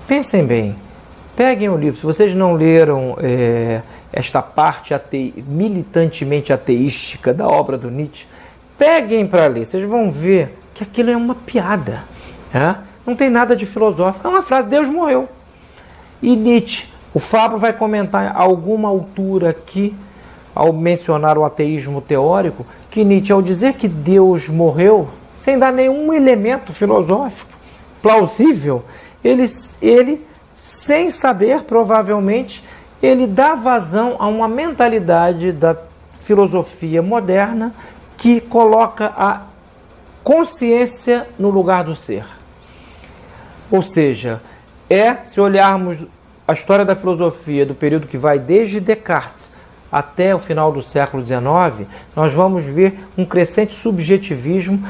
Pensem bem, peguem o livro. Se vocês não leram esta parte militantemente ateística da obra do Nietzsche, peguem para ler, vocês vão ver que aquilo é uma piada. Não tem nada de filosófico, é uma frase, Deus morreu. E Nietzsche, o Fábio vai comentar a alguma altura aqui, ao mencionar o ateísmo teórico, que Nietzsche, ao dizer que Deus morreu, sem dar nenhum elemento filosófico plausível, ele sem saber, provavelmente, ele dá vazão a uma mentalidade da filosofia moderna que coloca a consciência no lugar do ser. Ou seja, se olharmos a história da filosofia do período que vai desde Descartes até o final do século XIX, nós vamos ver um crescente subjetivismo,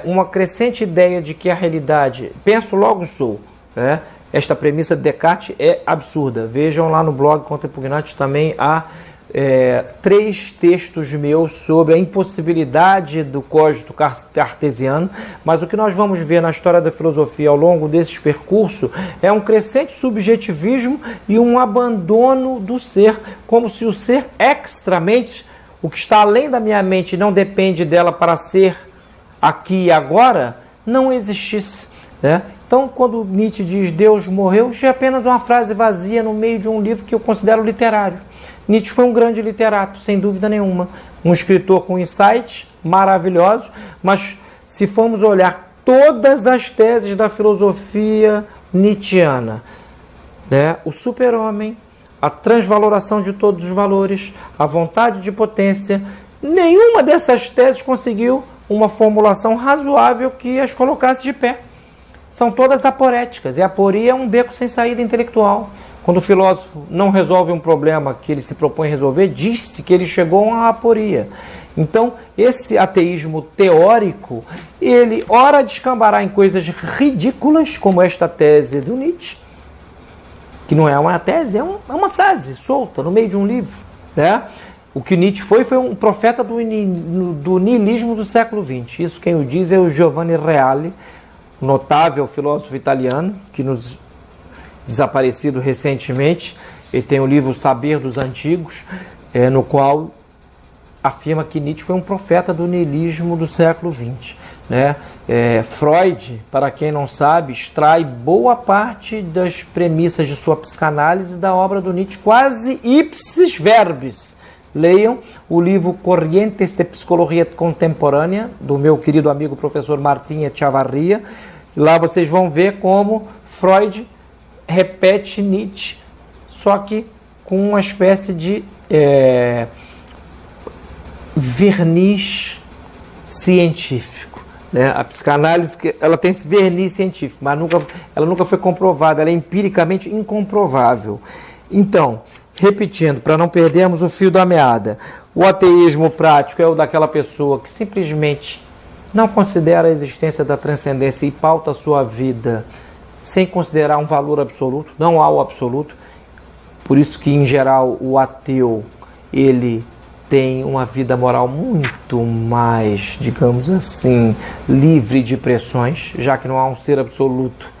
uma crescente ideia de que a realidade, penso logo sou. Esta premissa de Descartes é absurda. Vejam lá no blog Contra-Impugnantes também há 3 textos meus sobre a impossibilidade do cogito cartesiano, mas o que nós vamos ver na história da filosofia ao longo desses percursos é um crescente subjetivismo e um abandono do ser, como se o ser extramente, o que está além da minha mente e não depende dela para ser aqui e agora, não existisse. Então, quando Nietzsche diz Deus morreu, isso é apenas uma frase vazia no meio de um livro que eu considero literário. Nietzsche foi um grande literato, sem dúvida nenhuma. Um escritor com insights maravilhosos, mas se formos olhar todas as teses da filosofia nietzschiana, o super-homem, a transvaloração de todos os valores, a vontade de potência, nenhuma dessas teses conseguiu uma formulação razoável que as colocasse de pé. São todas aporéticas, e a aporia é um beco sem saída intelectual. Quando o filósofo não resolve um problema que ele se propõe a resolver, diz-se que ele chegou a uma aporia. Então, esse ateísmo teórico, ele ora descambará em coisas ridículas, como esta tese do Nietzsche, que não é uma tese, é uma frase solta no meio de um livro, né? O que Nietzsche foi um profeta do niilismo do século XX. Isso quem o diz é o Giovanni Reale, notável filósofo italiano, que nos desaparecido recentemente. Ele tem o livro Saber dos Antigos, no qual afirma que Nietzsche foi um profeta do niilismo do século XX. Né? Freud, para quem não sabe, extrai boa parte das premissas de sua psicanálise da obra do Nietzsche, quase ipsis verbis. Leiam o livro Corrientes de Psicologia Contemporânea, do meu querido amigo professor Martim Echavarria. Lá vocês vão ver como Freud repete Nietzsche, só que com uma espécie de verniz científico. Né? A psicanálise ela tem esse verniz científico, mas ela nunca foi comprovada, ela é empiricamente incomprovável. Então, repetindo, para não perdermos o fio da meada, o ateísmo prático é o daquela pessoa que simplesmente não considera a existência da transcendência e pauta a sua vida sem considerar um valor absoluto, não há o absoluto. Por isso que, em geral, o ateu, ele tem uma vida moral muito mais, digamos assim, livre de pressões, já que não há um ser absoluto,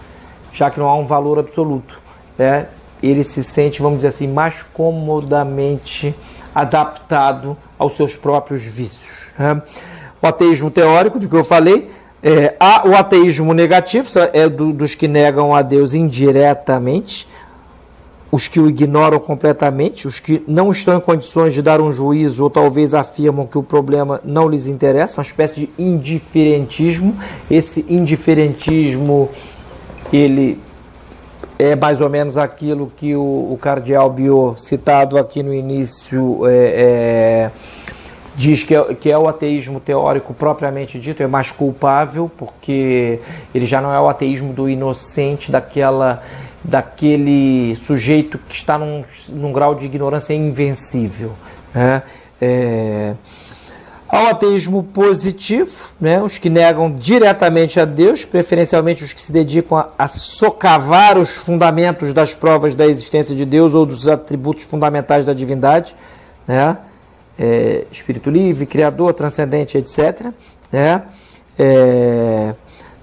já que não há um valor absoluto, né? Ele se sente, vamos dizer assim, mais comodamente adaptado aos seus próprios vícios. Né? O ateísmo teórico, do que eu falei, há o ateísmo negativo, dos que negam a Deus indiretamente, os que o ignoram completamente, os que não estão em condições de dar um juízo ou talvez afirmam que o problema não lhes interessa, uma espécie de indiferentismo. Esse indiferentismo, ele é mais ou menos aquilo que o cardeal Biot, citado aqui no início, diz que é o ateísmo teórico propriamente dito, é mais culpável, porque ele já não é o ateísmo do inocente, daquele sujeito que está num grau de ignorância invencível. Né? Ao ateísmo positivo, né, os que negam diretamente a Deus, preferencialmente os que se dedicam a socavar os fundamentos das provas da existência de Deus ou dos atributos fundamentais da divindade, né? Espírito livre, criador, transcendente, etc. Né?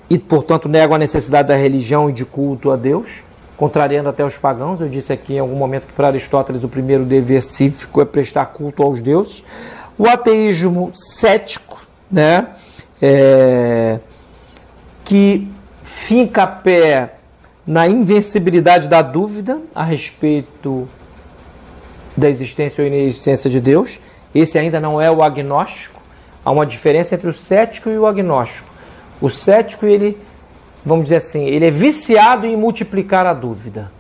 E, portanto, negam a necessidade da religião e de culto a Deus, contrariando até os pagãos. Eu disse aqui em algum momento que para Aristóteles o primeiro dever cívico é prestar culto aos deuses. O ateísmo cético, né, que finca pé na invencibilidade da dúvida a respeito da existência ou inexistência de Deus. Esse ainda não é o agnóstico. Há uma diferença entre o cético e o agnóstico. O cético, ele, vamos dizer assim, ele é viciado em multiplicar a dúvida.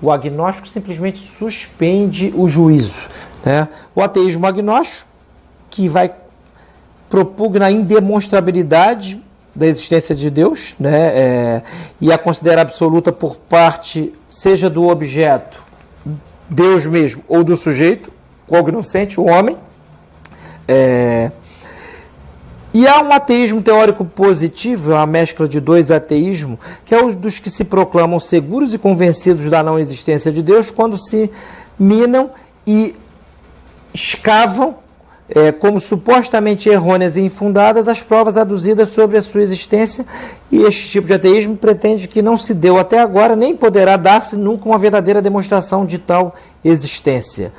O agnóstico simplesmente suspende o juízo. Né? O ateísmo agnóstico, que vai propugna a indemonstrabilidade da existência de Deus, né? E a considera absoluta por parte, seja do objeto, Deus mesmo, ou do sujeito, o cognoscente, o homem. E há um ateísmo teórico positivo, é uma mescla de dois ateísmos, que é o dos que se proclamam seguros e convencidos da não existência de Deus quando se minam e escavam como supostamente errôneas e infundadas as provas aduzidas sobre a sua existência, e este tipo de ateísmo pretende que não se deu até agora, nem poderá dar-se nunca uma verdadeira demonstração de tal existência.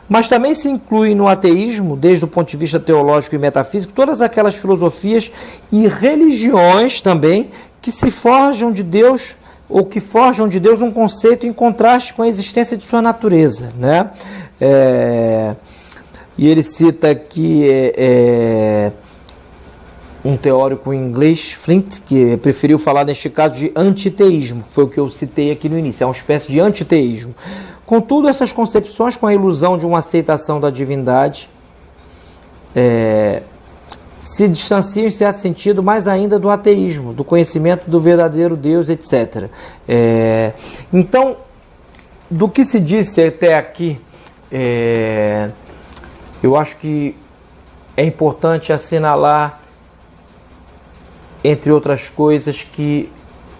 Mas também se inclui no ateísmo, desde o ponto de vista teológico e metafísico, todas aquelas filosofias e religiões também que se forjam de Deus, ou que forjam de Deus um conceito em contraste com a existência de sua natureza, né? E ele cita aqui um teórico inglês, Flint, que preferiu falar neste caso de antiteísmo, foi o que eu citei aqui no início, é uma espécie de antiteísmo. Contudo, essas concepções com a ilusão de uma aceitação da divindade se distanciam, em certo sentido, mais ainda do ateísmo, do conhecimento do verdadeiro Deus, etc. Então, do que se disse até aqui, eu acho que é importante assinalar, entre outras coisas, que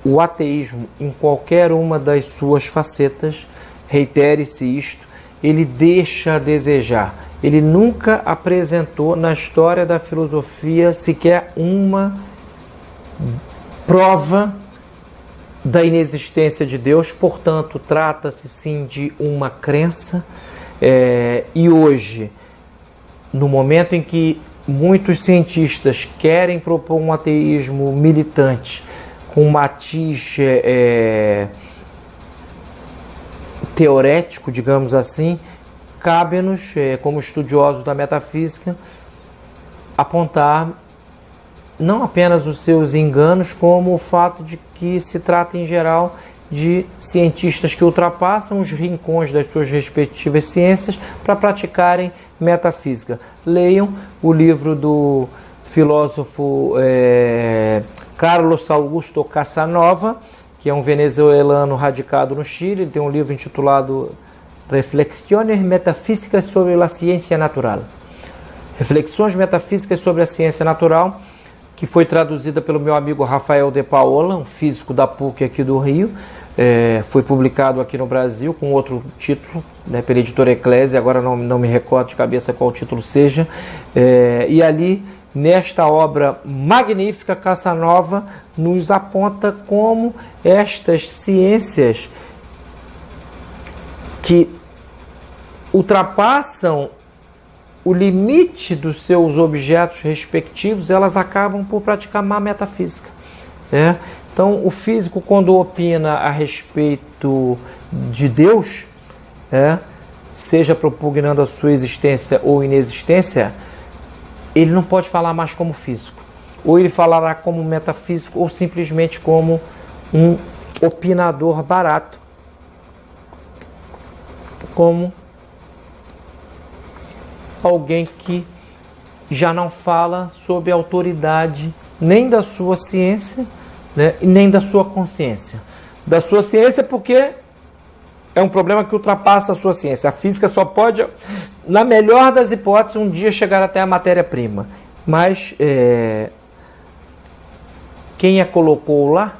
o ateísmo, em qualquer uma das suas facetas, reitere-se isto, ele deixa a desejar. Ele nunca apresentou na história da filosofia sequer uma prova da inexistência de Deus, portanto, trata-se sim de uma crença. E hoje, no momento em que muitos cientistas querem propor um ateísmo militante, com um matiz teorético, digamos assim, cabe-nos, como estudiosos da metafísica, apontar não apenas os seus enganos, como o fato de que se trata, em geral, de cientistas que ultrapassam os rincões das suas respectivas ciências para praticarem metafísica. Leiam o livro do filósofo Carlos Augusto Casanova, que é um venezuelano radicado no Chile. Ele tem um livro intitulado Reflexiones Metafísicas sobre a Ciência Natural. Reflexões Metafísicas sobre a Ciência Natural, que foi traduzida pelo meu amigo Rafael de Paola, um físico da PUC aqui do Rio. Foi publicado aqui no Brasil com outro título, pela editora Eclésia, agora não me recordo de cabeça qual o título seja. E ali, nesta obra magnífica, Casanova nos aponta como estas ciências que ultrapassam o limite dos seus objetos respectivos, elas acabam por praticar má metafísica. Então, o físico, quando opina a respeito de Deus, seja propugnando a sua existência ou inexistência, ele não pode falar mais como físico. Ou ele falará como metafísico, ou simplesmente como um opinador barato, como alguém que já não fala sob a autoridade nem da sua ciência, e nem da sua consciência. Da sua ciência, porque é um problema que ultrapassa a sua ciência. A física só pode, na melhor das hipóteses, um dia chegar até a matéria-prima. Mas quem a colocou lá,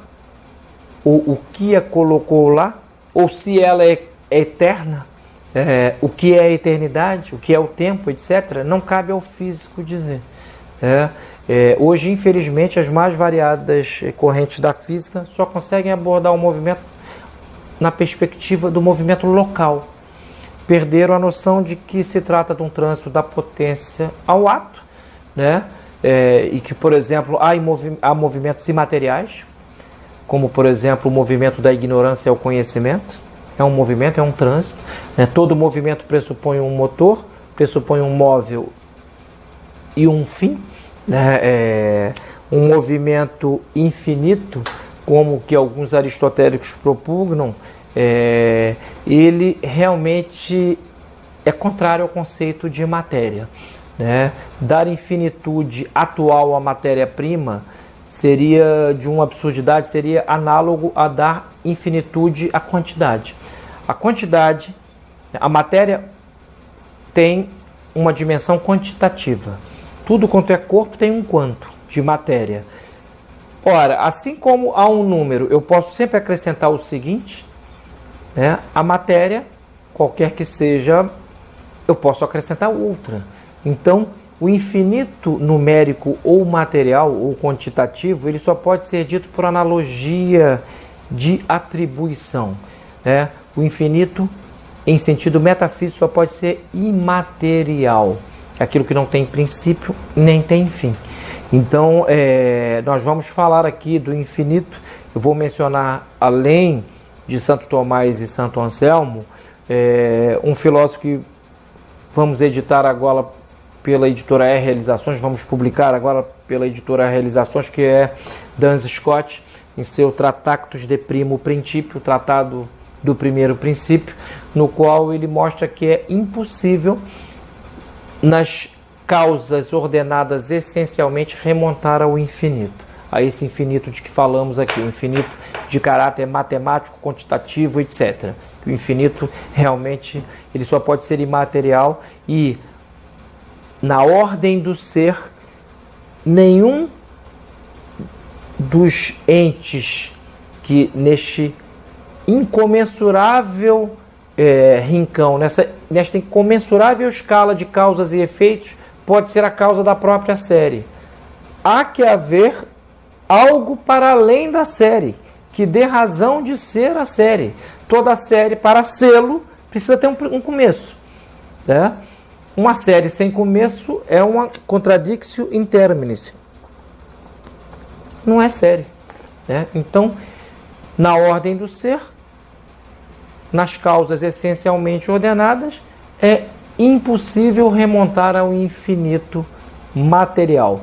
ou o que a colocou lá, ou se ela é eterna, o que é a eternidade, o que é o tempo, etc., não cabe ao físico dizer. Hoje, infelizmente, as mais variadas correntes da física só conseguem abordar o movimento na perspectiva do movimento local. Perderam a noção de que se trata de um trânsito da potência ao ato, e que, por exemplo, há movimentos imateriais, como, por exemplo, o movimento da ignorância ao conhecimento. É um movimento, é um trânsito. Todo movimento pressupõe um motor, pressupõe um móvel e um fim. Um movimento infinito, como que alguns aristotélicos propugnam, ele realmente é contrário ao conceito de matéria. Dar infinitude atual à matéria-prima seria de uma absurdidade, seria análogo a dar infinitude à quantidade. A quantidade, a matéria tem uma dimensão quantitativa. Tudo quanto é corpo tem um quanto de matéria. Ora, assim como há um número, eu posso sempre acrescentar o seguinte, a matéria, qualquer que seja, eu posso acrescentar outra. Então, o infinito numérico ou material ou quantitativo, ele só pode ser dito por analogia de atribuição. O infinito, em sentido metafísico, só pode ser imaterial. Aquilo que não tem princípio nem tem fim. Então, nós vamos falar aqui do infinito. Eu vou mencionar, além de Santo Tomás e Santo Anselmo, um filósofo que vamos editar agora pela editora R Realizações, vamos publicar agora pela editora R Realizações, que é Duns Scott, em seu Tratactus de Primo Principio, Tratado do Primeiro Princípio, no qual ele mostra que é impossível, nas causas ordenadas essencialmente remontar ao infinito, a esse infinito de que falamos aqui, o infinito de caráter matemático, quantitativo, etc. O infinito realmente ele só pode ser imaterial e, na ordem do ser, nenhum dos entes que neste incomensurável rincão, nesta incomensurável escala de causas e efeitos, pode ser a causa da própria série. Há que haver algo para além da série, que dê razão de ser a série. Toda série, para sê-lo, precisa ter um começo. Né? Uma série sem começo é uma contradictio in terminis. Não é série. Né? Então, na ordem do ser, nas causas essencialmente ordenadas, é impossível remontar ao infinito material.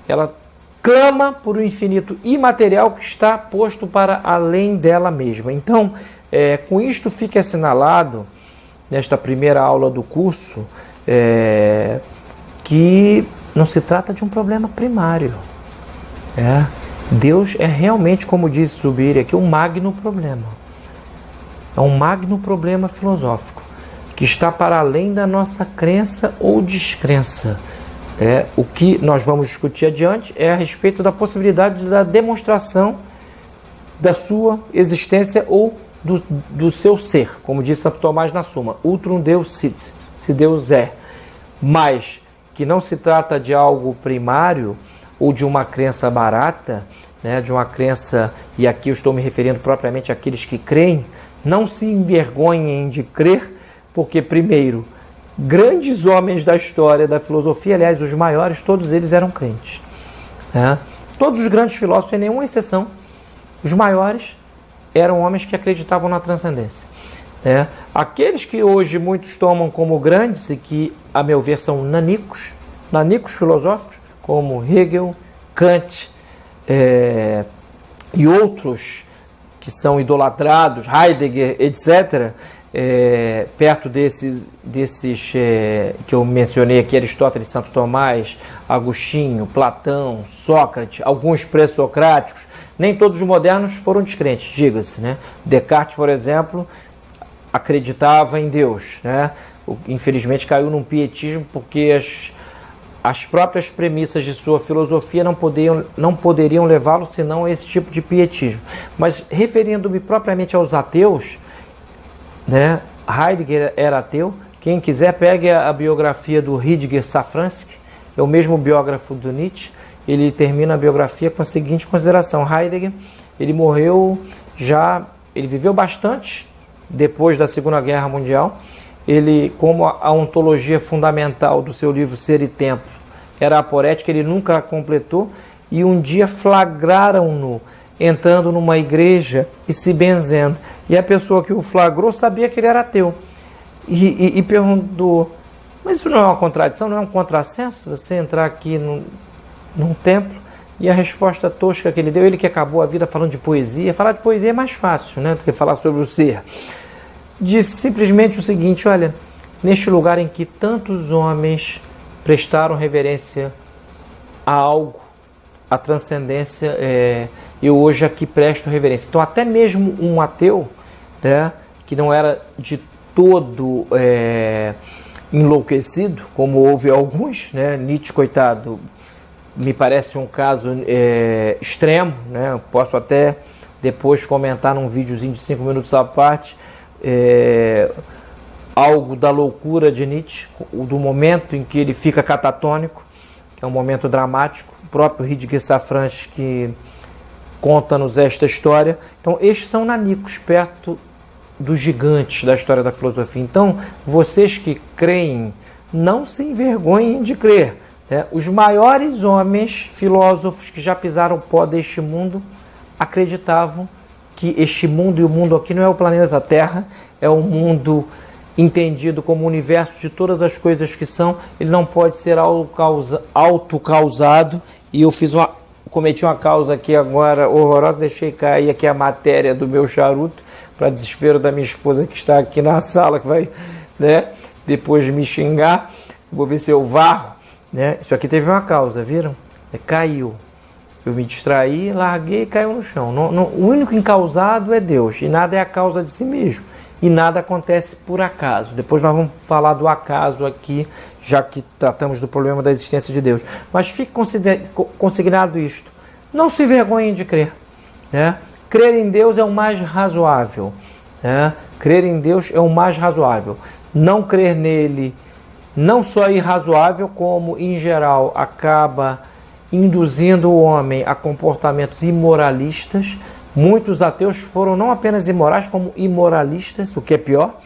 Ela clama por um infinito imaterial que está posto para além dela mesma. Então, com isto fica assinalado, nesta primeira aula do curso, que não se trata de um problema primário. Deus é realmente, como disse Zubiri aqui, um magno problema. É um magno problema filosófico, que está para além da nossa crença ou descrença. O que nós vamos discutir adiante é a respeito da possibilidade da demonstração da sua existência ou do seu ser, como disse Santo Tomás na Suma, ultrum Deus sit, se Deus é, mas que não se trata de algo primário ou de uma crença barata, né, de uma crença, e aqui eu estou me referindo propriamente àqueles que creem. Não se envergonhem de crer, porque, primeiro, grandes homens da história da filosofia, aliás, os maiores, todos eles eram crentes. Todos os grandes filósofos, sem nenhuma exceção, os maiores eram homens que acreditavam na transcendência. Aqueles que hoje muitos tomam como grandes e que, a meu ver, são nanicos filosóficos, como Hegel, Kant e outros que são idolatrados, Heidegger, etc., perto desses que eu mencionei aqui, Aristóteles, Santo Tomás, Agostinho, Platão, Sócrates, alguns pré-socráticos, nem todos os modernos foram descrentes, diga-se. Né? Descartes, por exemplo, acreditava em Deus. Né? Infelizmente caiu num pietismo porque as próprias premissas de sua filosofia não poderiam levá-lo senão a esse tipo de pietismo. Mas referindo-me propriamente aos ateus, né? Heidegger era ateu. Quem quiser, pegue a biografia do Rüdiger Safransky, é o mesmo biógrafo do Nietzsche. Ele termina a biografia com a seguinte consideração: Heidegger, ele morreu já, ele viveu bastante depois da Segunda Guerra Mundial. Ele, como a ontologia fundamental do seu livro Ser e Tempo era aporética, ele nunca a completou, e um dia flagraram-no entrando numa igreja e se benzendo. E a pessoa que o flagrou sabia que ele era ateu. E perguntou: mas isso não é uma contradição, não é um contrassenso você entrar aqui num templo? E a resposta tosca que ele deu, ele que acabou a vida falando de poesia, falar de poesia é mais fácil, né, do que falar sobre o ser. Disse simplesmente o seguinte: olha, neste lugar em que tantos homens prestaram reverência a algo, a transcendência, eu hoje aqui presto reverência. Então até mesmo um ateu, né, que não era de todo enlouquecido, como houve alguns, né, Nietzsche, coitado, me parece um caso extremo, né, posso até depois comentar num videozinho de 5 minutos à parte, algo da loucura de Nietzsche, do momento em que ele fica catatônico, que é um momento dramático. O próprio Rüdiger Safransky conta-nos esta história. Então, estes são nanicos perto dos gigantes da história da filosofia. Então, vocês que creem, não se envergonhem de crer. Né? Os maiores homens filósofos que já pisaram o pó deste mundo acreditavam que este mundo, e o mundo aqui não é o planeta Terra, é um mundo entendido como o universo de todas as coisas que são. Ele não pode ser autocausado. E eu cometi uma causa aqui agora horrorosa, deixei cair aqui a matéria do meu charuto, para desespero da minha esposa que está aqui na sala, que vai, né, depois me xingar. Vou ver se eu varro. né? Isso aqui teve uma causa, viram? Caiu. Eu me distraí, larguei e caiu no chão. O único encausado é Deus, e nada é a causa de si mesmo. E nada acontece por acaso. Depois nós vamos falar do acaso aqui, já que tratamos do problema da existência de Deus. Mas fique consignado isto. Não se envergonhem de crer, né? Crer em Deus é o mais razoável, né? Crer em Deus é o mais razoável. Não crer nele não só é irrazoável, como em geral acaba induzindo o homem a comportamentos imoralistas. Muitos ateus foram não apenas imorais, como imoralistas, o que é pior,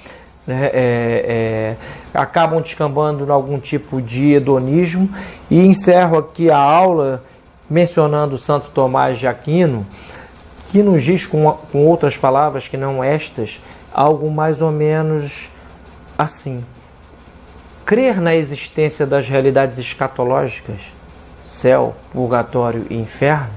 né? Acabam descambando em algum tipo de hedonismo. E encerro aqui a aula mencionando Santo Tomás de Aquino, que nos diz com outras palavras que não estas, algo mais ou menos assim: crer na existência das realidades escatológicas, céu, purgatório e inferno,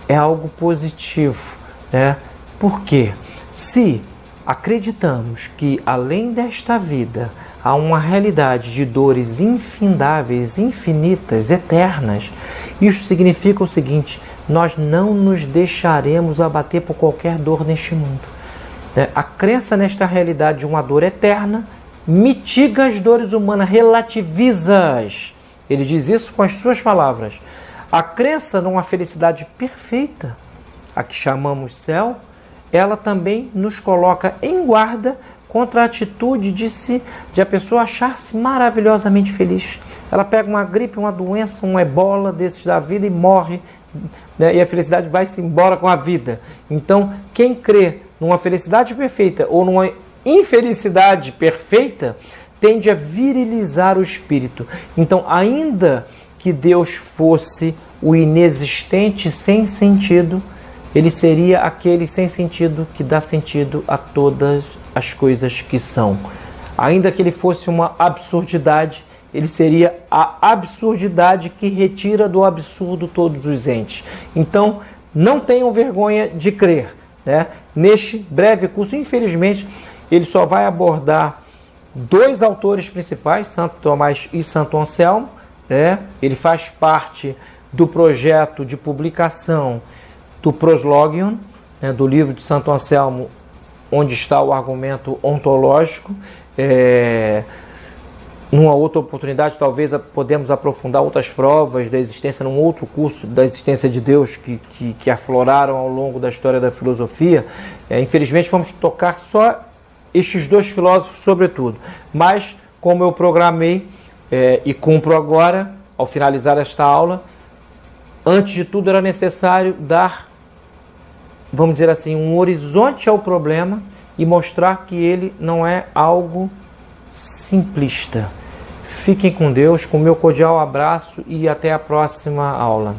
é algo positivo, né? Por quê? Se acreditamos que além desta vida há uma realidade de dores infindáveis, infinitas, eternas, isso significa o seguinte: nós não nos deixaremos abater por qualquer dor neste mundo, né? A crença nesta realidade de uma dor eterna mitiga as dores humanas, relativiza-as. Ele diz isso com as suas palavras. A crença numa felicidade perfeita, a que chamamos céu, ela também nos coloca em guarda contra a atitude de a pessoa achar-se maravilhosamente feliz. Ela pega uma gripe, uma doença, um ebola desses da vida e morre, né? E a felicidade vai-se embora com a vida. Então, quem crê numa felicidade perfeita ou numa infelicidade perfeita tende a virilizar o espírito. Então, ainda que Deus fosse o inexistente sem sentido, ele seria aquele sem sentido que dá sentido a todas as coisas que são. Ainda que ele fosse uma absurdidade, ele seria a absurdidade que retira do absurdo todos os entes. Então, não tenham vergonha de crer, né? Neste breve curso, infelizmente, ele só vai abordar dois autores principais, Santo Tomás e Santo Anselmo, né? Ele faz parte do projeto de publicação do Proslogion, né, do livro de Santo Anselmo, onde está o argumento ontológico. Numa outra oportunidade, talvez podemos aprofundar outras provas da existência, num outro curso da existência de Deus que afloraram ao longo da história da filosofia. Infelizmente, vamos tocar só estes dois filósofos, sobretudo. Mas, como eu programei e cumpro agora, ao finalizar esta aula, antes de tudo era necessário dar, vamos dizer assim, um horizonte ao problema e mostrar que ele não é algo simplista. Fiquem com Deus, com o meu cordial abraço e até a próxima aula.